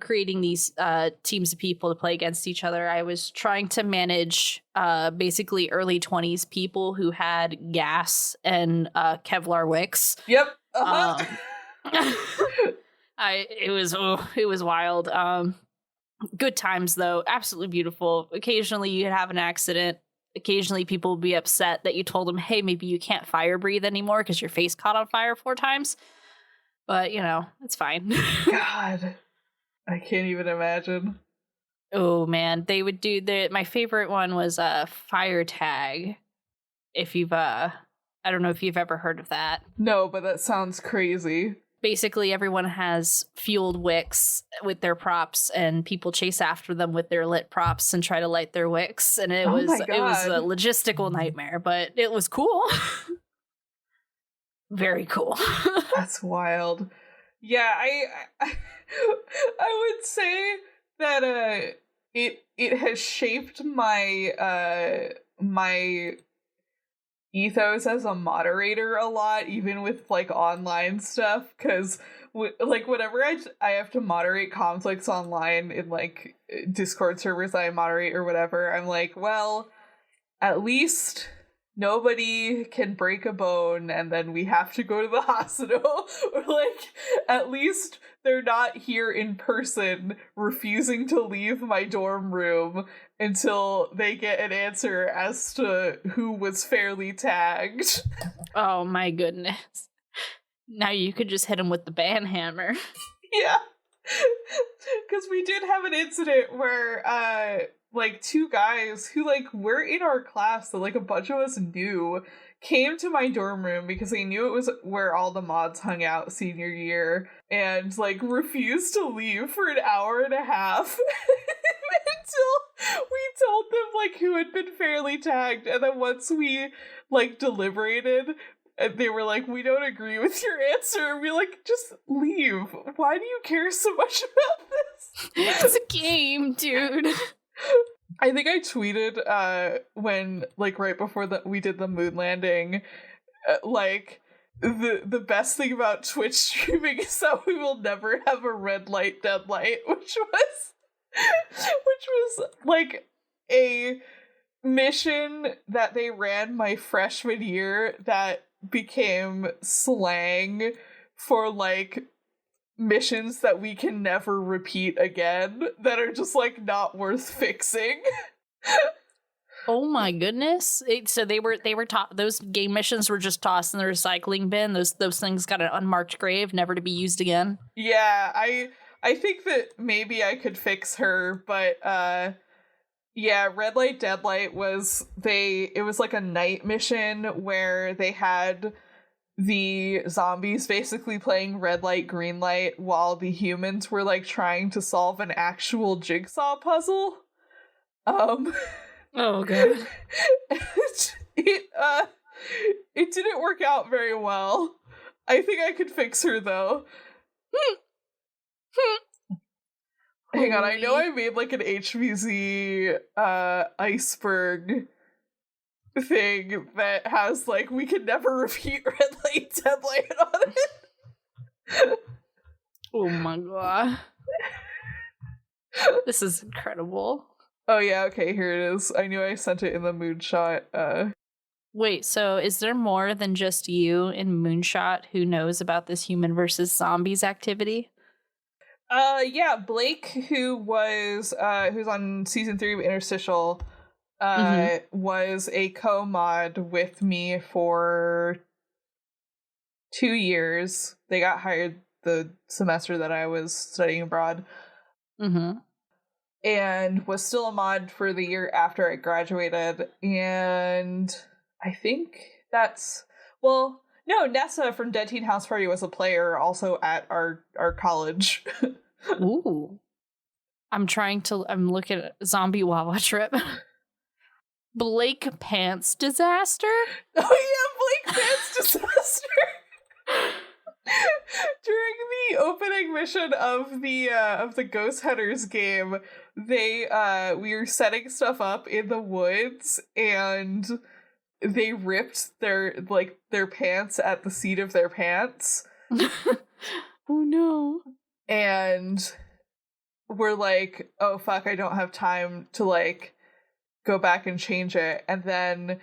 creating these teams of people to play against each other, I was trying to manage basically early 20s people who had gas and Kevlar wicks. Yep. It was wild. Good times though, absolutely beautiful. Occasionally you'd have an accident. Occasionally people would be upset that you told them, hey, maybe you can't fire breathe anymore because your face caught on fire 4 times. But it's fine. God, I can't even imagine. Oh man, they would do my favorite one was fire tag. If you've I don't know if you've ever heard of that. No, but that sounds crazy. Basically, everyone has fueled wicks with their props, and people chase after them with their lit props and try to light their wicks. And it was a logistical nightmare, but it was cool. Very cool. That's wild. Yeah, I would say that it has shaped my my ethos as a moderator a lot, even with like online stuff, because like whenever I have to moderate conflicts online in like Discord servers I moderate or whatever, I'm like, well, at least nobody can break a bone and then we have to go to the hospital, or like at least they're not here in person refusing to leave my dorm room until they get an answer as to who was fairly tagged. Oh my goodness. Now you could just hit him with the ban hammer. Yeah. Because we did have an incident where like 2 guys who like were in our class that like a bunch of us knew came to my dorm room because they knew it was where all the mods hung out senior year, and like refused to leave for an hour and a half until we told them like who had been fairly tagged. And then once we like deliberated, and they were like, we don't agree with your answer, and we like, just leave. Why do you care so much about this? It's a game, dude. I think I tweeted when like right before we did the moon landing, like the best thing about Twitch streaming is that we will never have a red light dead light, which was like a mission that they ran my freshman year that became slang for like missions that we can never repeat again, that are just like not worth fixing. Oh my goodness. So they were those game missions were just tossed in the recycling bin. Those things got an unmarked grave, never to be used again. Yeah, I think that maybe I could fix her, but yeah, Red Light Dead Light was like a night mission where they had the zombies basically playing red light, green light, while the humans were like trying to solve an actual jigsaw puzzle. Oh god. It didn't work out very well. I think I could fix her though. Hang on, I know I made like an HVZ iceberg thing that has like we can never repeat red light, dead light on it. Oh my god. This is incredible. Oh yeah, okay, here it is. I knew I sent it in the moonshot. Wait, so is there more than just you in Moonshot who knows about this human versus zombies activity? Yeah, Blake, who's on season 3 of Interstitial, was a co-mod with me for 2 years. They got hired the semester that I was studying abroad. And was still a mod for the year after I graduated. And I think no, Nessa from Dead Teen House Party was a player also at our college. Ooh. I'm looking at Zombie Wawa Trip. Blake Pants Disaster? Oh yeah, Blake Pants Disaster! During the opening mission of the Ghost Hunters game, we were setting stuff up in the woods and they ripped their pants at the seat of their pants. Oh no. And we're like, oh fuck, I don't have time to like go back and change it. And then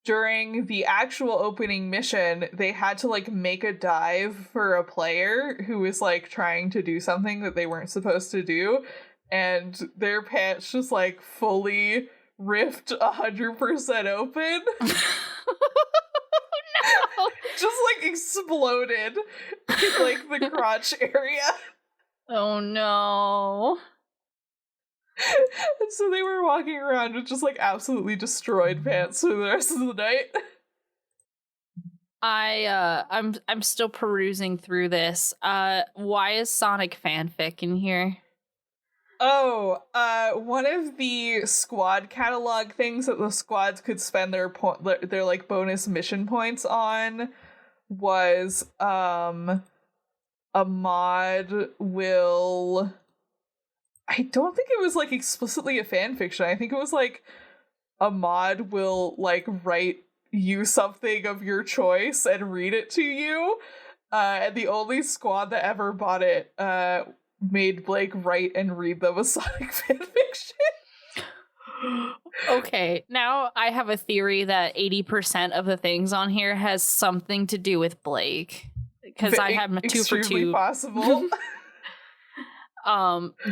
during the actual opening mission, they had to like make a dive for a player who was like trying to do something that they weren't supposed to do, and their pants just like fully ripped 100% open. No. Just like exploded in like the crotch area. Oh no. And so they were walking around with just like absolutely destroyed pants for the rest of the night. I'm still perusing through this. Why is Sonic fanfic in here? Oh, one of the squad catalog things that the squads could spend their like bonus mission points on was a mod will. I don't think it was like explicitly a fan fiction. I think it was like a mod will like write you something of your choice and read it to you. And the only squad that ever bought it made Blake write and read them a Sonic fanfiction. Okay, now I have a theory that 80% of the things on here has something to do with Blake. Because I have 2 for 2. Possible.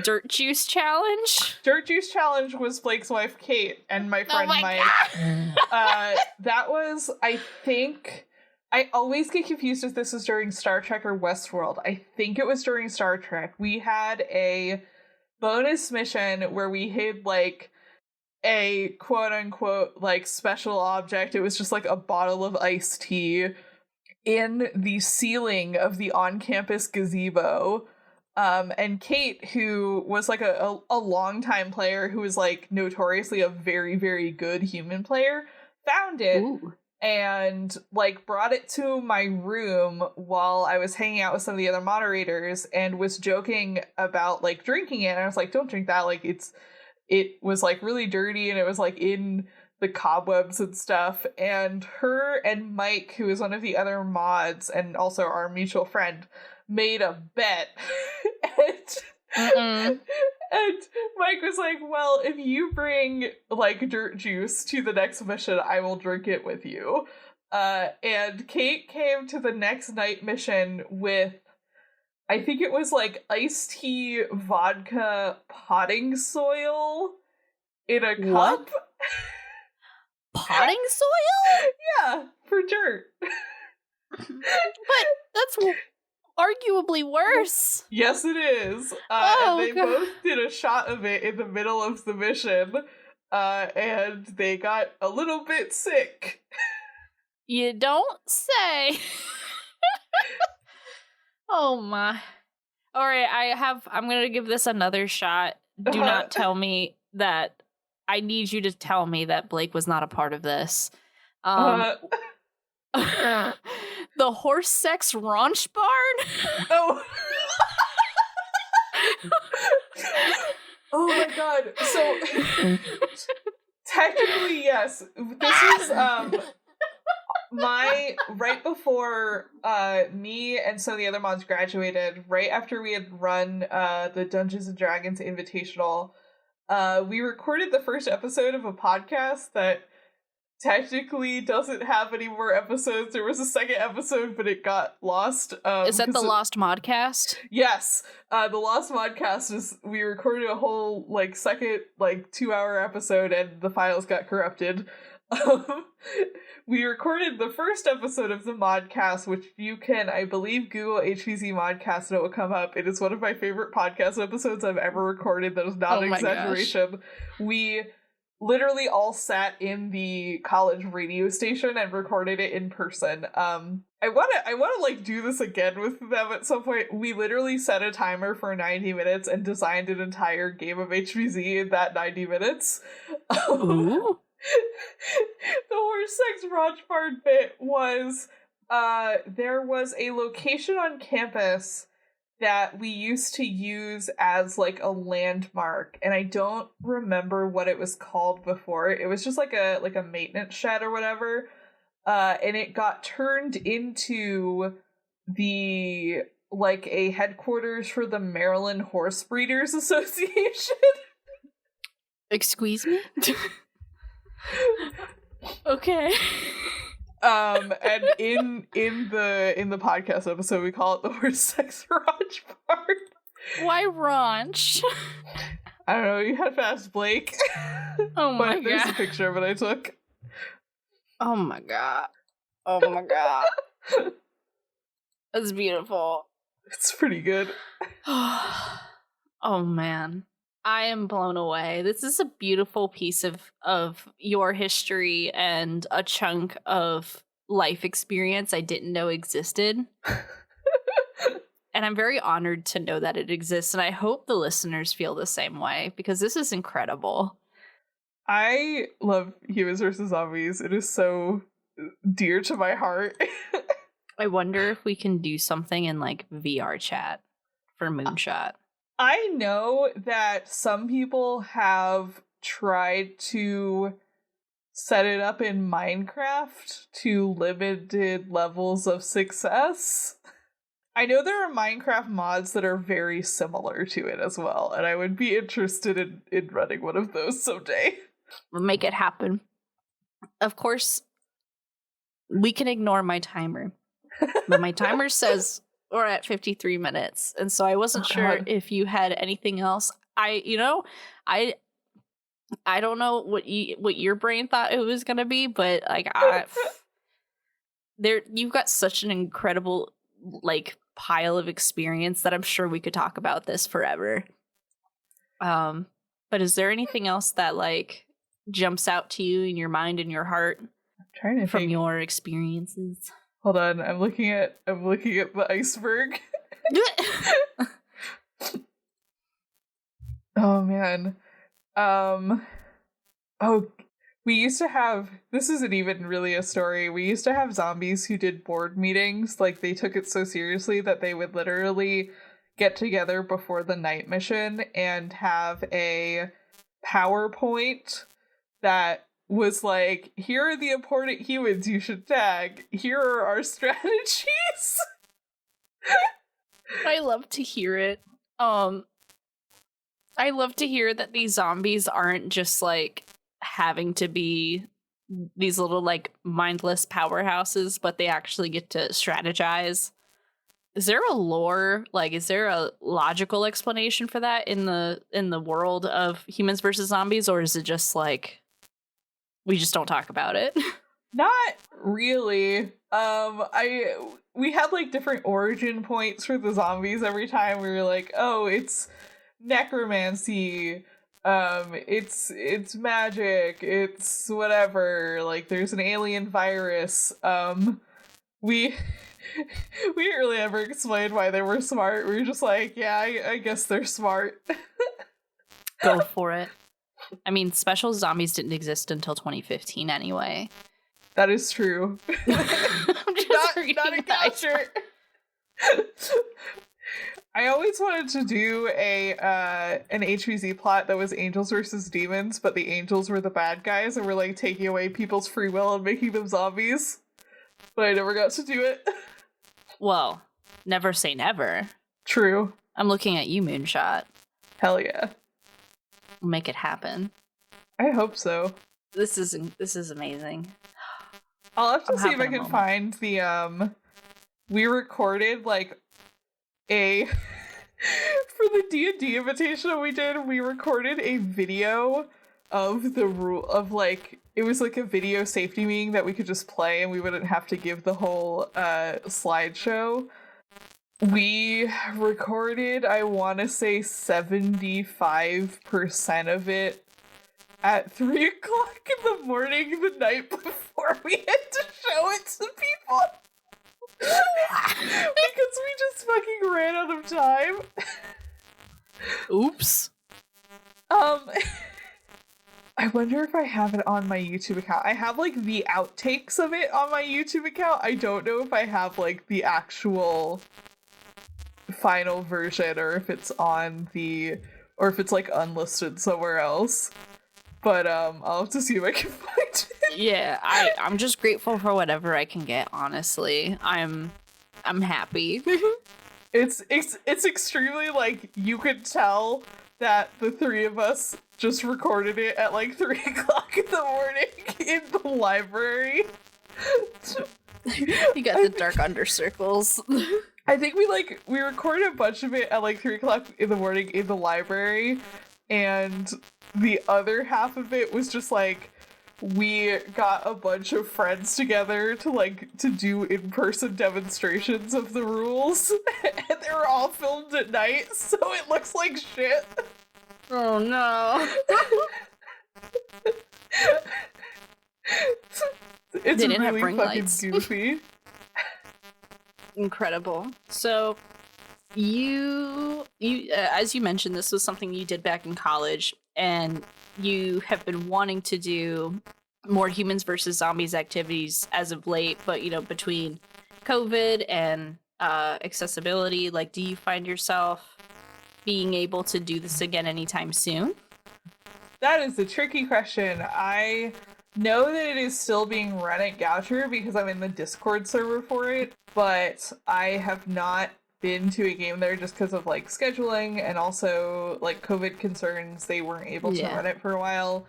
Dirt Juice Challenge? Dirt Juice Challenge was Blake's wife Kate and my friend Mike. That was, I think, I always get confused if this was during Star Trek or Westworld. I think it was during Star Trek. We had a bonus mission where we hid like a quote unquote like special object. It was just like a bottle of iced tea in the ceiling of the on-campus gazebo. And Kate, who was like a longtime player who was like notoriously a very, very good human player, found it. Ooh. And like brought it to my room while I was hanging out with some of the other moderators and was joking about like drinking it. And I was like, don't drink that. Like it was like really dirty and it was like in the cobwebs and stuff. And her and Mike, who is one of the other mods and also our mutual friend, made a bet. and Mike was like, well, if you bring like dirt juice to the next mission, I will drink it with you. And Kate came to the next night mission with, I think it was like iced tea vodka potting soil in a cup. Potting soil? Yeah, for dirt. But that's arguably worse. Yes, it is. And they both did a shot of it in the middle of the mission, and they got a little bit sick. You don't say. Oh my. All right, I'm going to give this another shot. Do not tell me that. I need you to tell me that Blake was not a part of this. The horse sex raunch barn? Oh. Oh my god. So technically, yes. This is right before me and some of the other mods graduated, right after we had run the Dungeons and Dragons Invitational. We recorded the first episode of a podcast that technically doesn't have any more episodes. There was a second episode, but it got lost. Is that the Lost Modcast? Yes. The Lost Modcast is, we recorded a whole, second, 2-hour episode, and the files got corrupted. We recorded the first episode of the Modcast, which you can, I believe, Google HVZ Modcast and it will come up. It is one of my favorite podcast episodes I've ever recorded. That is not an exaggeration. Gosh. We literally all sat in the college radio station and recorded it in person. I wanna do this again with them at some point. We literally set a timer for 90 minutes and designed an entire game of HVZ in that 90 minutes. Ooh. The horse sex raunch barn bit was there was a location on campus that we used to use as a landmark, and I don't remember what it was called before. It was just like a maintenance shed or whatever, and it got turned into the a headquarters for the Maryland Horse Breeders Association. Excuse me? Okay. And in the podcast episode, we call it the horse sex raunch barn. Why raunch? I don't know. You had to ask Blake. Oh my but there's god! A picture of it I took. Oh my god! Oh my god! That's beautiful. It's pretty good. Oh man. I am blown away. This is a beautiful piece of your history and a chunk of life experience I didn't know existed. And I'm very honored to know that it exists, and I hope the listeners feel the same way, because this is incredible. I love Humans vs. Zombies. It is so dear to my heart. I wonder if we can do something in VR chat for Moonshot. I know that some people have tried to set it up in Minecraft to limited levels of success. I know there are Minecraft mods that are very similar to it as well, and I would be interested in running one of those someday. We'll make it happen. Of course, we can ignore my timer. But my timer says we're at 53 minutes, and so I wasn't sure if you had anything else. I don't know what your brain thought it was gonna be, but you've got such an incredible pile of experience that I'm sure we could talk about this forever. But is there anything else that jumps out to you in your mind and your heart from your experiences? Hold on, I'm looking at the iceberg. Oh man. We used to have, this isn't even really a story, we used to have zombies who did board meetings. They took it so seriously that they would literally get together before the night mission and have a PowerPoint that was here are the important humans you should tag. Here are our strategies. I love to hear it. I love to hear that these zombies aren't just having to be these little mindless powerhouses, but they actually get to strategize. Is there a lore? Is there a logical explanation for that in the world of Humans versus Zombies, or is it just we just don't talk about it? Not really. We had different origin points for the zombies every time. We were oh, it's necromancy, it's magic, it's whatever, there's an alien virus. We We didn't really ever explain why they were smart. We were just like, yeah, I guess they're smart. Go for it. I mean, special zombies didn't exist until 2015 anyway. That is true. I'm just not a gotcha. I always wanted to do an HVZ plot that was angels versus demons, but the angels were the bad guys and were like taking away people's free will and making them zombies. But I never got to do it. Well, never say never. True. I'm looking at you, Moonshot. Hell yeah. We'll make it happen. I hope so. This is amazing. I'll have to I'm see if I having a can moment. find the we recorded like a for the D&D invitation we did, we recorded a video of the rule of like it was like a video safety meeting that we could just play and we wouldn't have to give the whole slideshow. We recorded, I want to say 75% of it at 3 o'clock in the morning the night before we had to show it to people. Because we just fucking ran out of time. Oops. I wonder if I have it on my YouTube account. I have like the outtakes of it on my YouTube account. I don't know if I have like the actual final version or if it's on the or if it's like unlisted somewhere else. But I'll have to see if I can find it. Yeah, I'm just grateful for whatever I can get, honestly. I'm happy. It's extremely like you could tell that the three of us just recorded it at like 3 o'clock in the morning in the library. You got the dark under circles. I think we recorded a bunch of it at like 3 o'clock in the morning in the library, and the other half of it was just like we got a bunch of friends together to do in-person demonstrations of the rules, and they were all filmed at night, so it looks like shit. Oh no. It's They didn't have really ring fucking lights. goofy. Incredible. So you as you mentioned, this was something you did back in college, and you have been wanting to do more humans versus zombies activities as of late, but between COVID and accessibility, like, do you find yourself being able to do this again anytime soon? That is a tricky question. I know that it is still being run at Goucher because I'm in the Discord server for it, but I have not been to a game there just because of like scheduling and also like COVID concerns. They weren't able to run it for a while.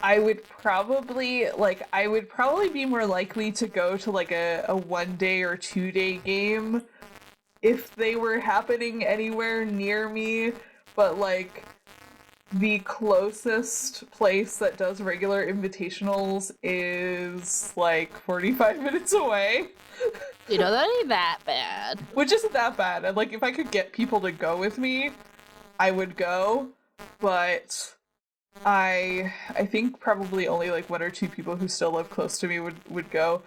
I would probably be more likely to go to like a 1 day or 2 day game if they were happening anywhere near me, but like the closest place that does regular invitationals is like 45 minutes away. That ain't that bad. Which isn't that bad. And like if I could get people to go with me, I would go. But I think probably only like 1 or 2 people who still live close to me would go.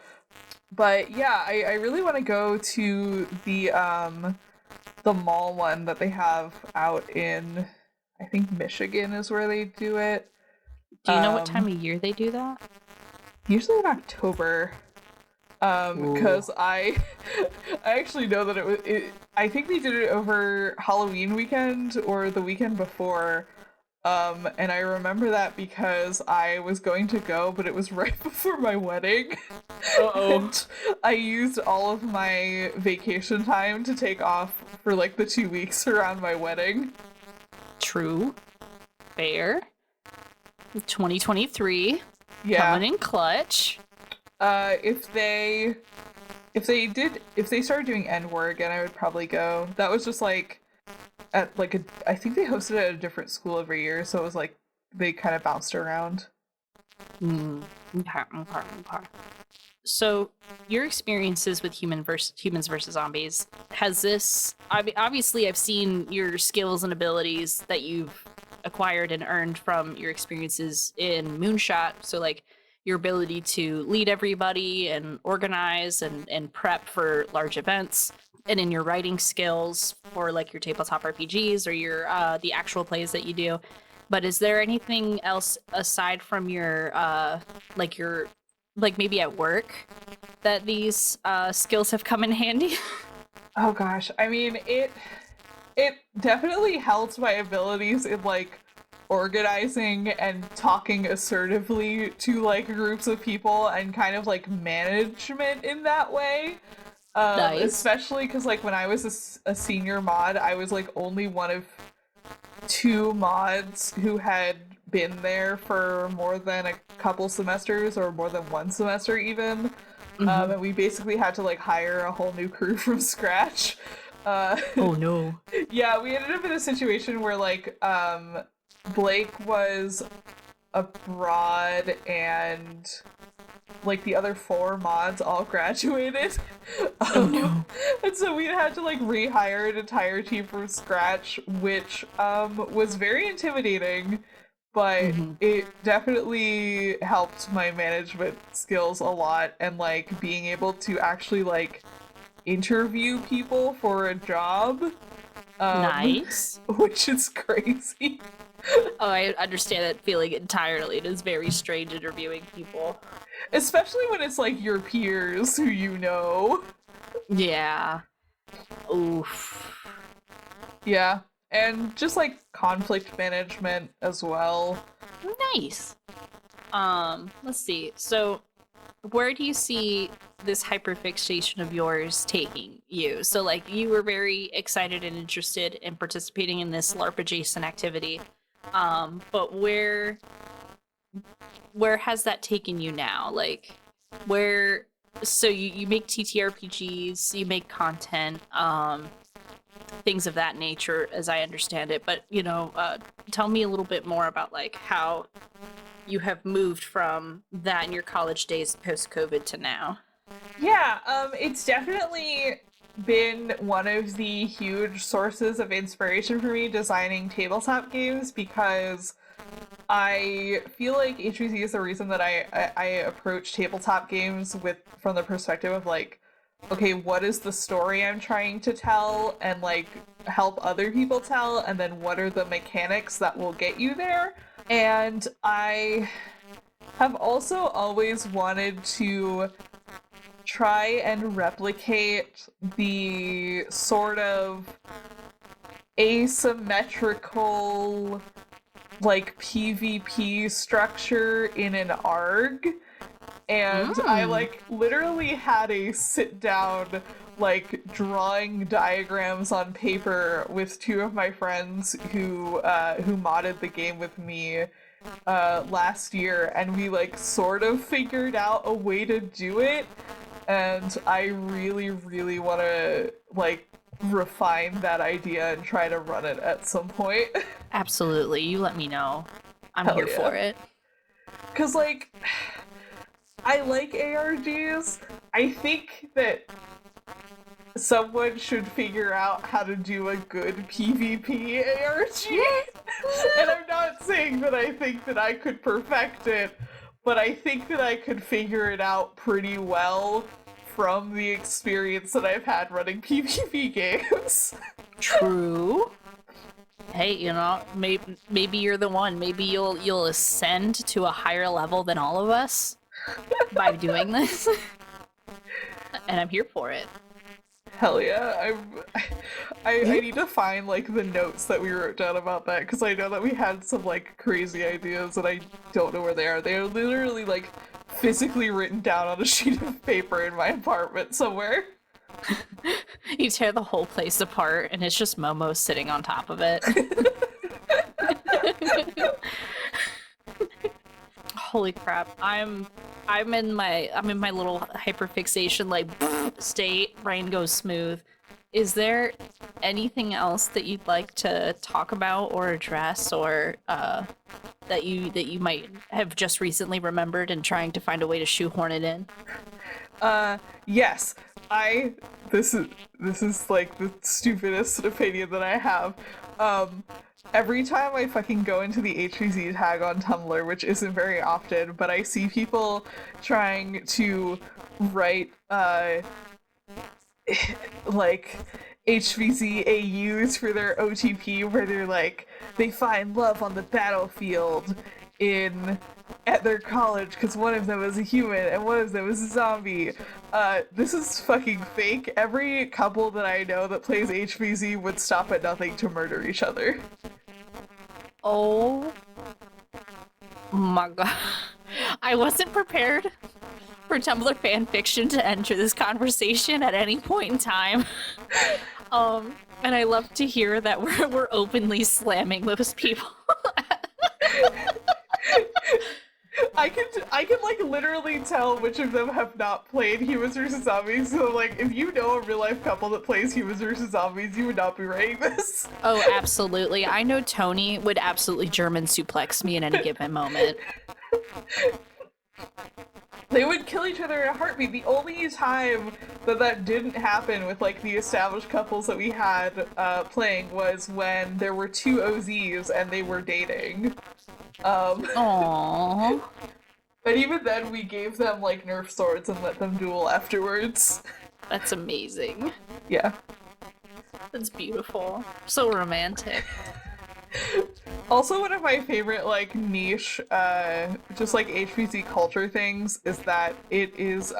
But yeah, I really want to go to the mall one that they have out in, I think Michigan is where they do it. Do you know what time of year they do that? Usually in October. Because I actually know that I think they did it over Halloween weekend or the weekend before. And I remember that because I was going to go, but it was right before my wedding. And I used all of my vacation time to take off for like the 2 weeks around my wedding. True. Fair. 2023. Yeah. Coming in clutch. If they started doing N-War again, I would probably go. That was just like at like I think they hosted it at a different school every year, so it was like they kind of bounced around. Okay. So your experiences with humans versus zombies, has this obviously I've seen your skills and abilities that you've acquired and earned from your experiences in Moonshot, so like your ability to lead everybody and organize and prep for large events, and in your writing skills for like your tabletop RPGs or your the actual plays that you do. But is there anything else aside from your maybe at work that these skills have come in handy? Oh gosh, I mean, it definitely helps my abilities in like organizing and talking assertively to like groups of people and kind of like management in that way. Nice. Especially because like when I was a senior mod, I was like only one of 2 mods who had been there for more than a couple semesters or more than 1 semester even. And we basically had to like hire a whole new crew from scratch. Oh no. Yeah, we ended up in a situation where like Blake was abroad and like the other 4 mods all graduated. Oh no. And so we had to like rehire an entire team from scratch, which was very intimidating, but it definitely helped my management skills a lot, and like being able to actually like interview people for a job. Nice. Which is crazy. Oh, I understand that feeling entirely. It is very strange interviewing people. Especially when it's like your peers who you know. Yeah. Oof. Yeah. And just like conflict management as well. Nice. Let's see. So where do you see this hyperfixation of yours taking you? So like you were very excited and interested in participating in this LARP adjacent activity. But where has that taken you now? Like where, so you make TTRPGs, you make content, things of that nature as I understand it, but you know, tell me a little bit more about like how you have moved from that in your college days post-COVID to now. Yeah, it's definitely been one of the huge sources of inspiration for me designing tabletop games, because I feel like HVZ is the reason that I approach tabletop games from the perspective of like, okay, what is the story I'm trying to tell and like help other people tell, and then what are the mechanics that will get you there? And I have also always wanted to try and replicate the sort of asymmetrical like PvP structure in an ARG. And I like literally had a sit down like drawing diagrams on paper with 2 of my friends who modded the game with me last year, and we like sort of figured out a way to do it, and I really want to like refine that idea and try to run it at some point. Absolutely, you let me know. I'm Hell here yeah. for it. Cause like I like ARGs. I think that someone should figure out how to do a good PvP ARG. And I'm not saying that I think that I could perfect it, but I think that I could figure it out pretty well from the experience that I've had running PvP games. True. Hey, you know, maybe you're the one. Maybe you'll ascend to a higher level than all of us by doing this. And I'm here for it. Hell yeah. I need to find like the notes that we wrote down about that, because I know that we had some like crazy ideas and I don't know where they are. They are literally like physically written down on a sheet of paper in my apartment somewhere. You tear the whole place apart and it's just Momo sitting on top of it. Holy crap. I'm in my little hyperfixation like state, brain goes smooth. Is there anything else that you'd like to talk about or address, or that you might have just recently remembered and trying to find a way to shoehorn it in? Yes, this is like the stupidest opinion that I have. Every time I fucking go into the HVZ tag on Tumblr, which isn't very often, but I see people trying to write, like, HVZ AUs for their OTP, where they're like, they find love on the battlefield at their college because one of them is a human and one of them is a zombie. This is fucking fake. Every couple that I know that plays HVZ would stop at nothing to murder each other. Oh my god. I wasn't prepared for Tumblr fanfiction to enter this conversation at any point in time. And I love to hear that we're openly slamming those people. I can like literally tell which of them have not played Humans vs. Zombies, so like if you know a real life couple that plays Humans vs. Zombies, you would not be writing this. Oh, absolutely. I know Tony would absolutely German suplex me in any given moment. They would kill each other in a heartbeat. The only time that didn't happen with like the established couples that we had playing was when there were two OZs and they were dating. Aww. But even then, we gave them like Nerf swords and let them duel afterwards. That's amazing. Yeah. That's beautiful. So romantic. Also, one of my favorite like niche just like HVZ culture things is that it is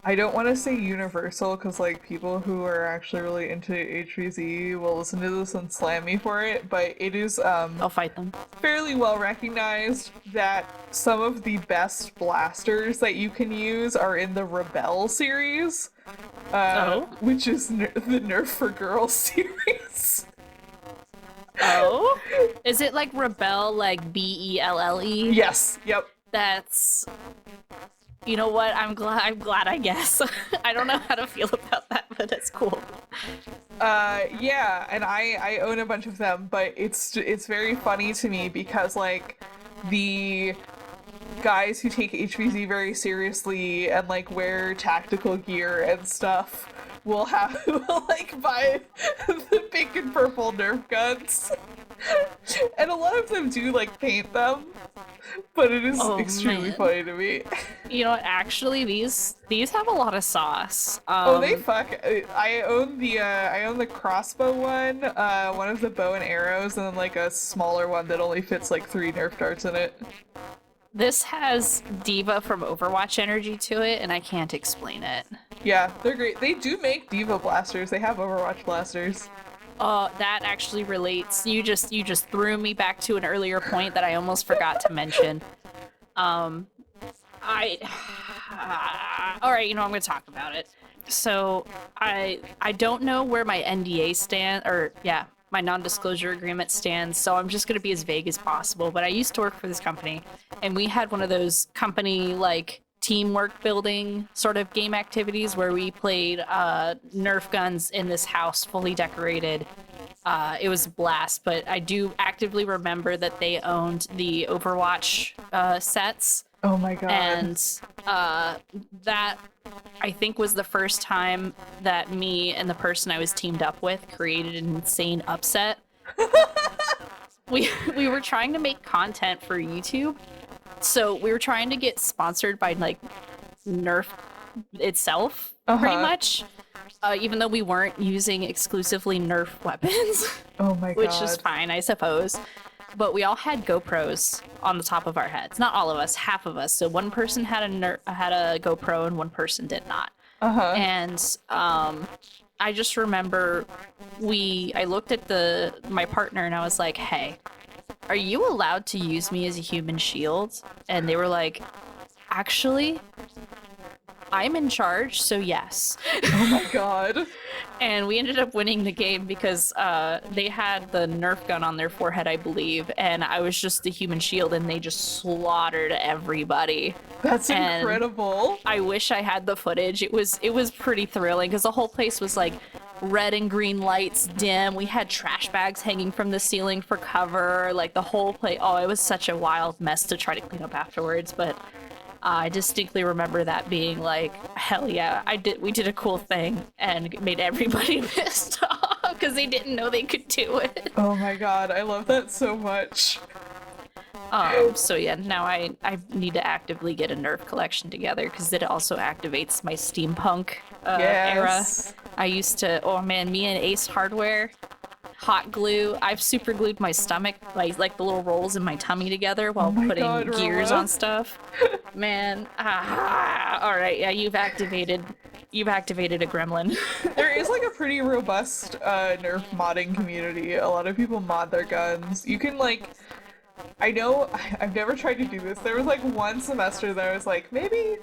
I don't want to say universal because like people who are actually really into HVZ will listen to this and slam me for it, but it is I'll fight them. fairly well recognized that some of the best blasters that you can use are in the Rebel series, which is the Nerf for Girls series. Oh? Is it like Rebel, like BELLE? Yes, yep. That's... You know what? I'm glad, I guess. I don't know how to feel about that, but it's cool. Yeah, and I own a bunch of them, but it's very funny to me because, like, the guys who take HVZ very seriously and, like, wear tactical gear and stuff will like, buy the pink and purple Nerf guns. And a lot of them do, like, paint them, but it is extremely funny to me. You know what, actually, these have a lot of sauce. They fuck. I own the crossbow one of the bow and arrows, and then, like, a smaller one that only fits, like, 3 Nerf darts in it. This has Diva from Overwatch energy to it, and I can't explain it. Yeah, they're great. They do make Diva blasters. They have Overwatch blasters. That actually relates. You just threw me back to an earlier point that I almost forgot to mention. All right, you know, I'm gonna talk about it. So I don't know where my NDA stands, or yeah, my non-disclosure agreement stands, so I'm just gonna be as vague as possible. But I used to work for this company, and we had one of those company like teamwork building sort of game activities where we played Nerf guns in this house fully decorated. It was a blast, but I do actively remember that they owned the Overwatch sets. Oh my god. And that, I think, was the first time that me and the person I was teamed up with created an insane upset. We were trying to make content for YouTube. So we were trying to get sponsored by, like, Nerf itself, pretty much. Even though we weren't using exclusively Nerf weapons. Oh my god. Which is fine, I suppose. But we all had GoPros on the top of our heads. Not all of us, half of us. So one person had a GoPro and one person did not. And I just remember I looked at my partner and I was like, hey, are you allowed to use me as a human shield? And they were like, actually, I'm in charge, so yes. Oh my god. And we ended up winning the game because they had the Nerf gun on their forehead, I believe, and I was just the human shield, and they just slaughtered everybody. That's incredible. I wish I had the footage. It was pretty thrilling because the whole place was like red and green lights, dim. We had trash bags hanging from the ceiling for cover. Like the whole place. Oh, it was such a wild mess to try to clean up afterwards, but I distinctly remember that being like, hell yeah, we did a cool thing, and it made everybody pissed off because they didn't know they could do it. Oh my god, I love that so much. So yeah, now I need to actively get a Nerf collection together because it also activates my steampunk era. I used to, oh man, me and Ace Hardware, hot glue. I've super glued my stomach, like the little rolls in my tummy together while putting gears on stuff. Man, all right, yeah, you've activated a gremlin. There is like a pretty robust Nerf modding community. A lot of people mod their guns. You can like, I know, I've never tried to do this. There was like one semester that I was like, maybe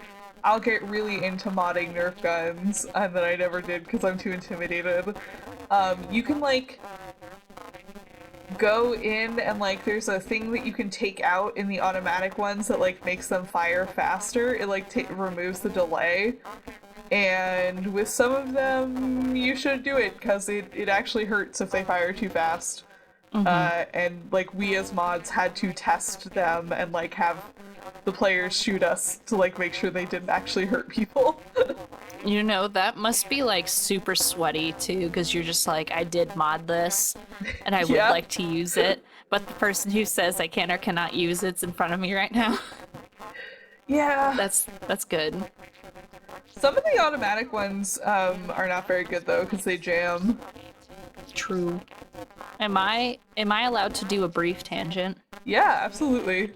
I'll get really into modding Nerf guns, and then I never did because I'm too intimidated. You can like go in and like there's a thing that you can take out in the automatic ones that like makes them fire faster. It like removes the delay. And with some of them, you should do it because it actually hurts if they fire too fast. And like we as mods had to test them and like have the players shoot us to like make sure they didn't actually hurt people. You know, that must be like super sweaty too, because you're just like, I did mod this and I would like to use it, but the person who says I can or cannot use it's in front of me right now. Yeah. That's good. Some of the automatic ones are not very good though because they jam. True. Am I allowed to do a brief tangent? Yeah, absolutely.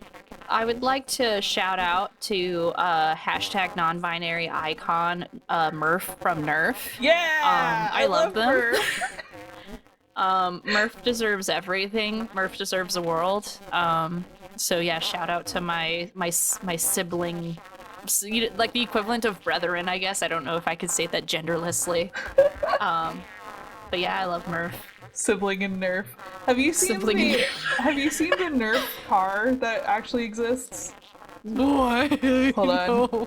I would like to shout out to hashtag non-binary icon Murph from Nerf. Yeah, I love them. Murph. Murph deserves everything. Murph deserves the world. So yeah, shout out to my sibling, like the equivalent of brethren, I guess. I don't know if I could say that genderlessly. But yeah, I love Murph. Sibling and Nerf. Have you seen the Nerf car that actually exists? Hold on.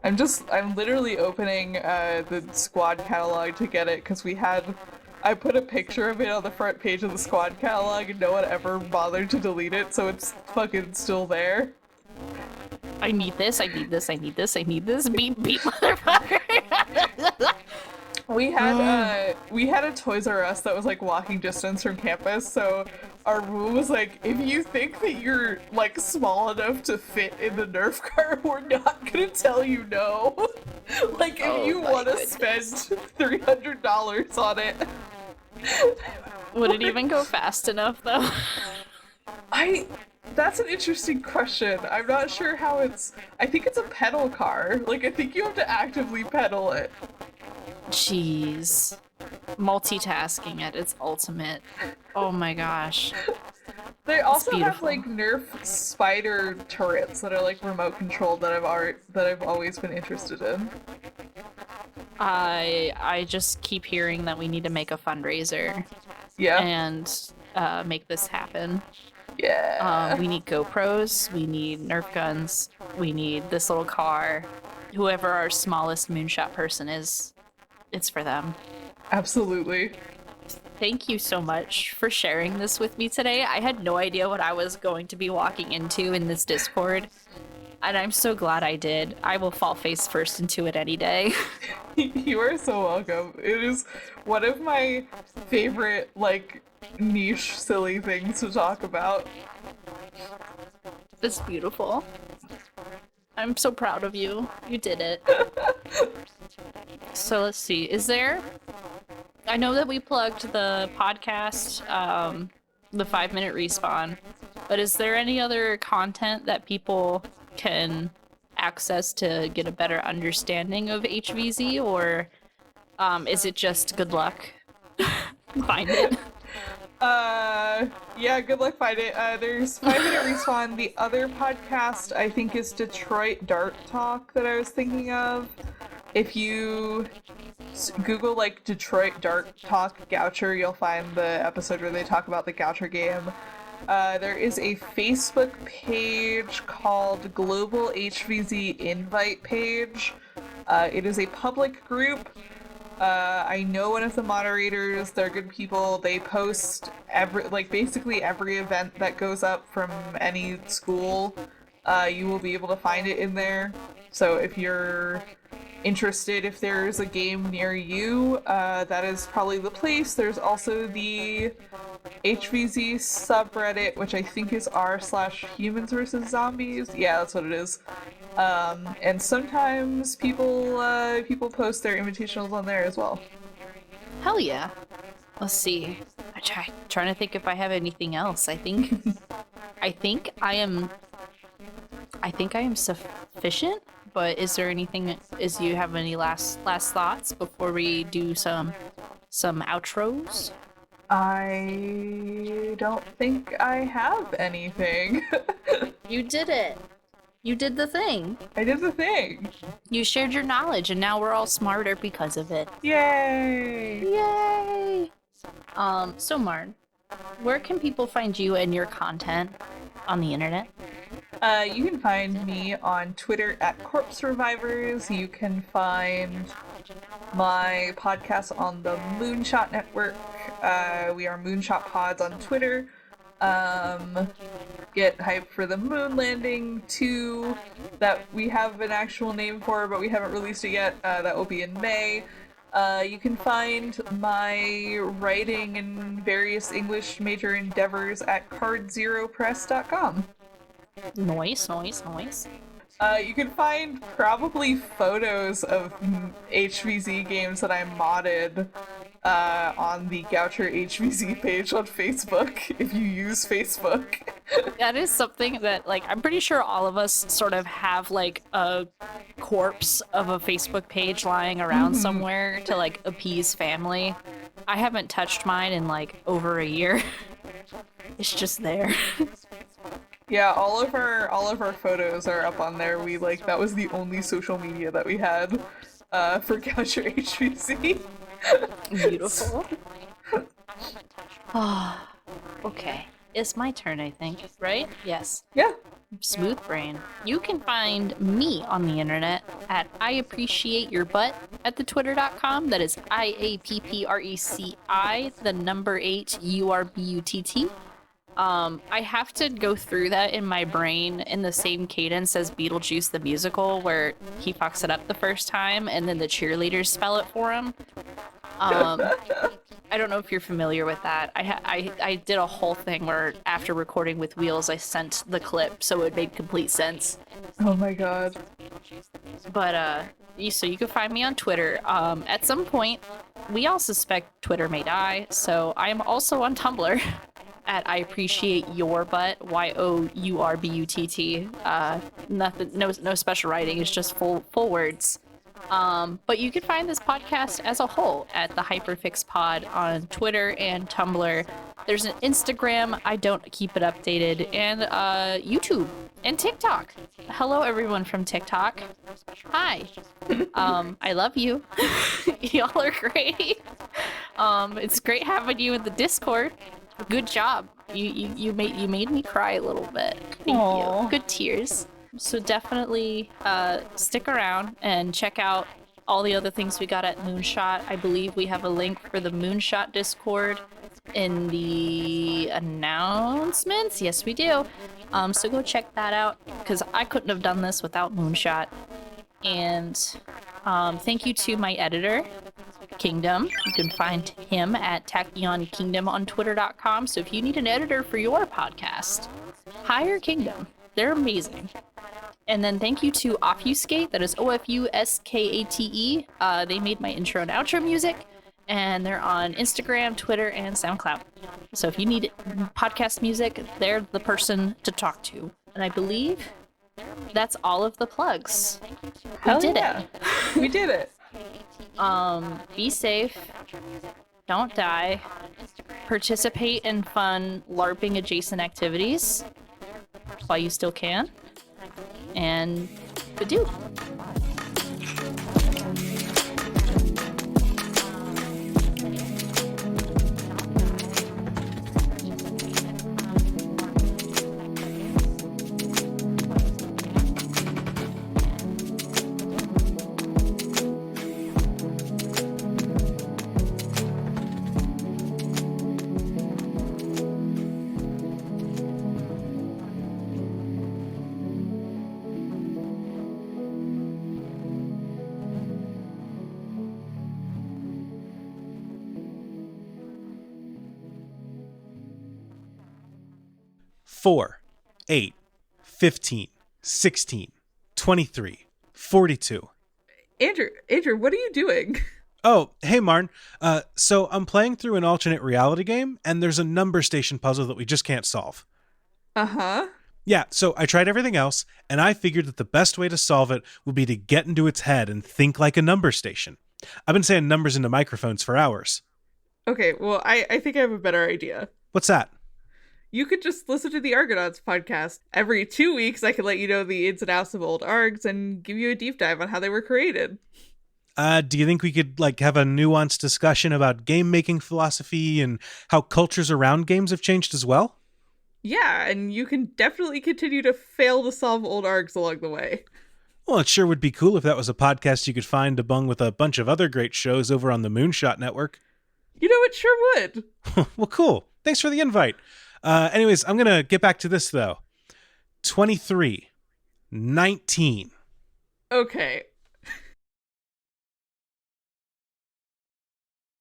I'm literally opening the squad catalog to get it because I put a picture of it on the front page of the squad catalog and no one ever bothered to delete it, so it's fucking still there. I need this, I need this, I need this, I need this. Beep beep, motherfucker. We had a Toys R Us that was like walking distance from campus, so our rule was like, if you think that you're like small enough to fit in the Nerf car, we're not gonna tell you no. Like if you want to spend $300 on it. Would it even go fast enough though? That's an interesting question. I'm not sure how I think it's a pedal car. Like I think you have to actively pedal it. Jeez. Multitasking at its ultimate. Oh my gosh. They also have like Nerf spider turrets that are like remote controlled that I've always been interested in. I just keep hearing that we need to make a fundraiser. Yeah. And make this happen. Yeah. We need GoPros, we need Nerf guns, we need this little car. Whoever our smallest moonshot person is, it's for them. Absolutely. Thank you so much for sharing this with me today. I had no idea what I was going to be walking into in this Discord, and I'm so glad I did. I will fall face first into it any day. You are so welcome. It is one of my favorite, like, niche, silly things to talk about. It's beautiful. I'm so proud of you. You did it. So let's see. I know that we plugged the podcast, the 5-minute respawn, but is there any other content that people can access to get a better understanding of HVZ, or is it just good luck? Find it. Yeah, good luck find it. There's 5-minute respawn. The other podcast I think is Detroit Dart Talk that I was thinking of. If you Google like Detroit Dart Talk Goucher, you'll find the episode where they talk about the Goucher game. There is a Facebook page called Global HVZ Invite Page. It is a public group. I know one of the moderators. They're good people. They post basically every event that goes up from any school. you will be able to find it in there. So if you're interested, if there's a game near you, that is probably the place. There's also the HVZ subreddit, which I think is r/humans versus zombies. Yeah, that's what it is. And sometimes people post their invitationals on there as well. Hell yeah. Let's see. Trying to think if I have anything else. I think I am sufficient. But is there anything? You have any last thoughts before we do some outros? I don't think I have anything. You did it. You did the thing. I did the thing. You shared your knowledge, and now we're all smarter because of it. Yay! Yay! So Marn, where can people find you and your content on the internet? You can find me on Twitter at Corpse Revivers. You can find my podcast on the Moonshot Network. We are Moonshot Pods on Twitter. Get hyped for the moon landing 2 that we have an actual name for, but we haven't released it yet. That will be in May. You can find my writing and various English major endeavors at cardzeropress.com. Nice. You can find probably photos of HVZ games that I modded on the Goucher HVZ page on Facebook, if you use Facebook. That is something that, like, I'm pretty sure all of us sort of have, like, a corpse of a Facebook page lying around somewhere to, like, appease family. I haven't touched mine in, like, over a year. It's just there. Yeah, all of our photos are up on there. That was the only social media that we had for Goucher HVZ. Beautiful. Okay. It's my turn, I think, right? Yes. Yeah. Smooth brain. You can find me on the internet at I appreciate your butt at the twitter.com. That is IAPPRECI, the number 8 URBUTT. I have to go through that in my brain in the same cadence as Beetlejuice the musical, where he fucks it up the first time and then the cheerleaders spell it for him. I don't know if you're familiar with that. I did a whole thing where after recording with Wheels, I sent the clip so it made complete sense. Oh my god. But so you can find me on Twitter. At some point, we all suspect Twitter may die, so I am also on Tumblr. At I appreciate your butt, YOURBUTT. Nothing, no special writing. It's just full words. But you can find this podcast as a whole at the Hyperfix Pod on Twitter and Tumblr. There's an Instagram. I don't keep it updated, and YouTube and TikTok. Hello, everyone from TikTok. Hi. I love you. Y'all are great. It's great having you in the Discord. Good job. You made me cry a little bit. Thank you. Good tears. So definitely stick around and check out all the other things we got at Moonshot. I believe we have a link for the Moonshot Discord in the announcements. Yes, we do. So go check that out, because I couldn't have done this without Moonshot. And thank you to my editor, Kingdom. You can find him at Tachyon Kingdom on twitter.com. So if you need an editor for your podcast, hire Kingdom. They're amazing. And then thank you to Offuscate. That is OFUSKATE. They made my intro and outro music, and they're on Instagram, Twitter, and SoundCloud. So if you need podcast music, they're the person to talk to. And I believe that's all of the plugs. We did it. We did it. Be safe. Don't die. Participate in fun LARPing adjacent activities while you still can. And badoo. 4, 8, 15, 16, 23, 42. Andrew, what are you doing? Oh, hey, Marn. So I'm playing through an alternate reality game, and there's a number station puzzle that we just can't solve. Uh-huh. Yeah, so I tried everything else, and I figured that the best way to solve it would be to get into its head and think like a number station. I've been saying numbers into microphones for hours. Okay, well, I think I have a better idea. What's that? You could just listen to the Argonauts podcast. Every 2 weeks, I can let you know the ins and outs of old ARGs and give you a deep dive on how they were created. Do you think we could have a nuanced discussion about game-making philosophy and how cultures around games have changed as well? Yeah, and you can definitely continue to fail to solve old ARGs along the way. Well, it sure would be cool if that was a podcast you could find among with a bunch of other great shows over on the Moonshot Network. You know, it sure would. Well, cool. Thanks for the invite. Anyways, I'm going to get back to this, though. 23, 19. Okay,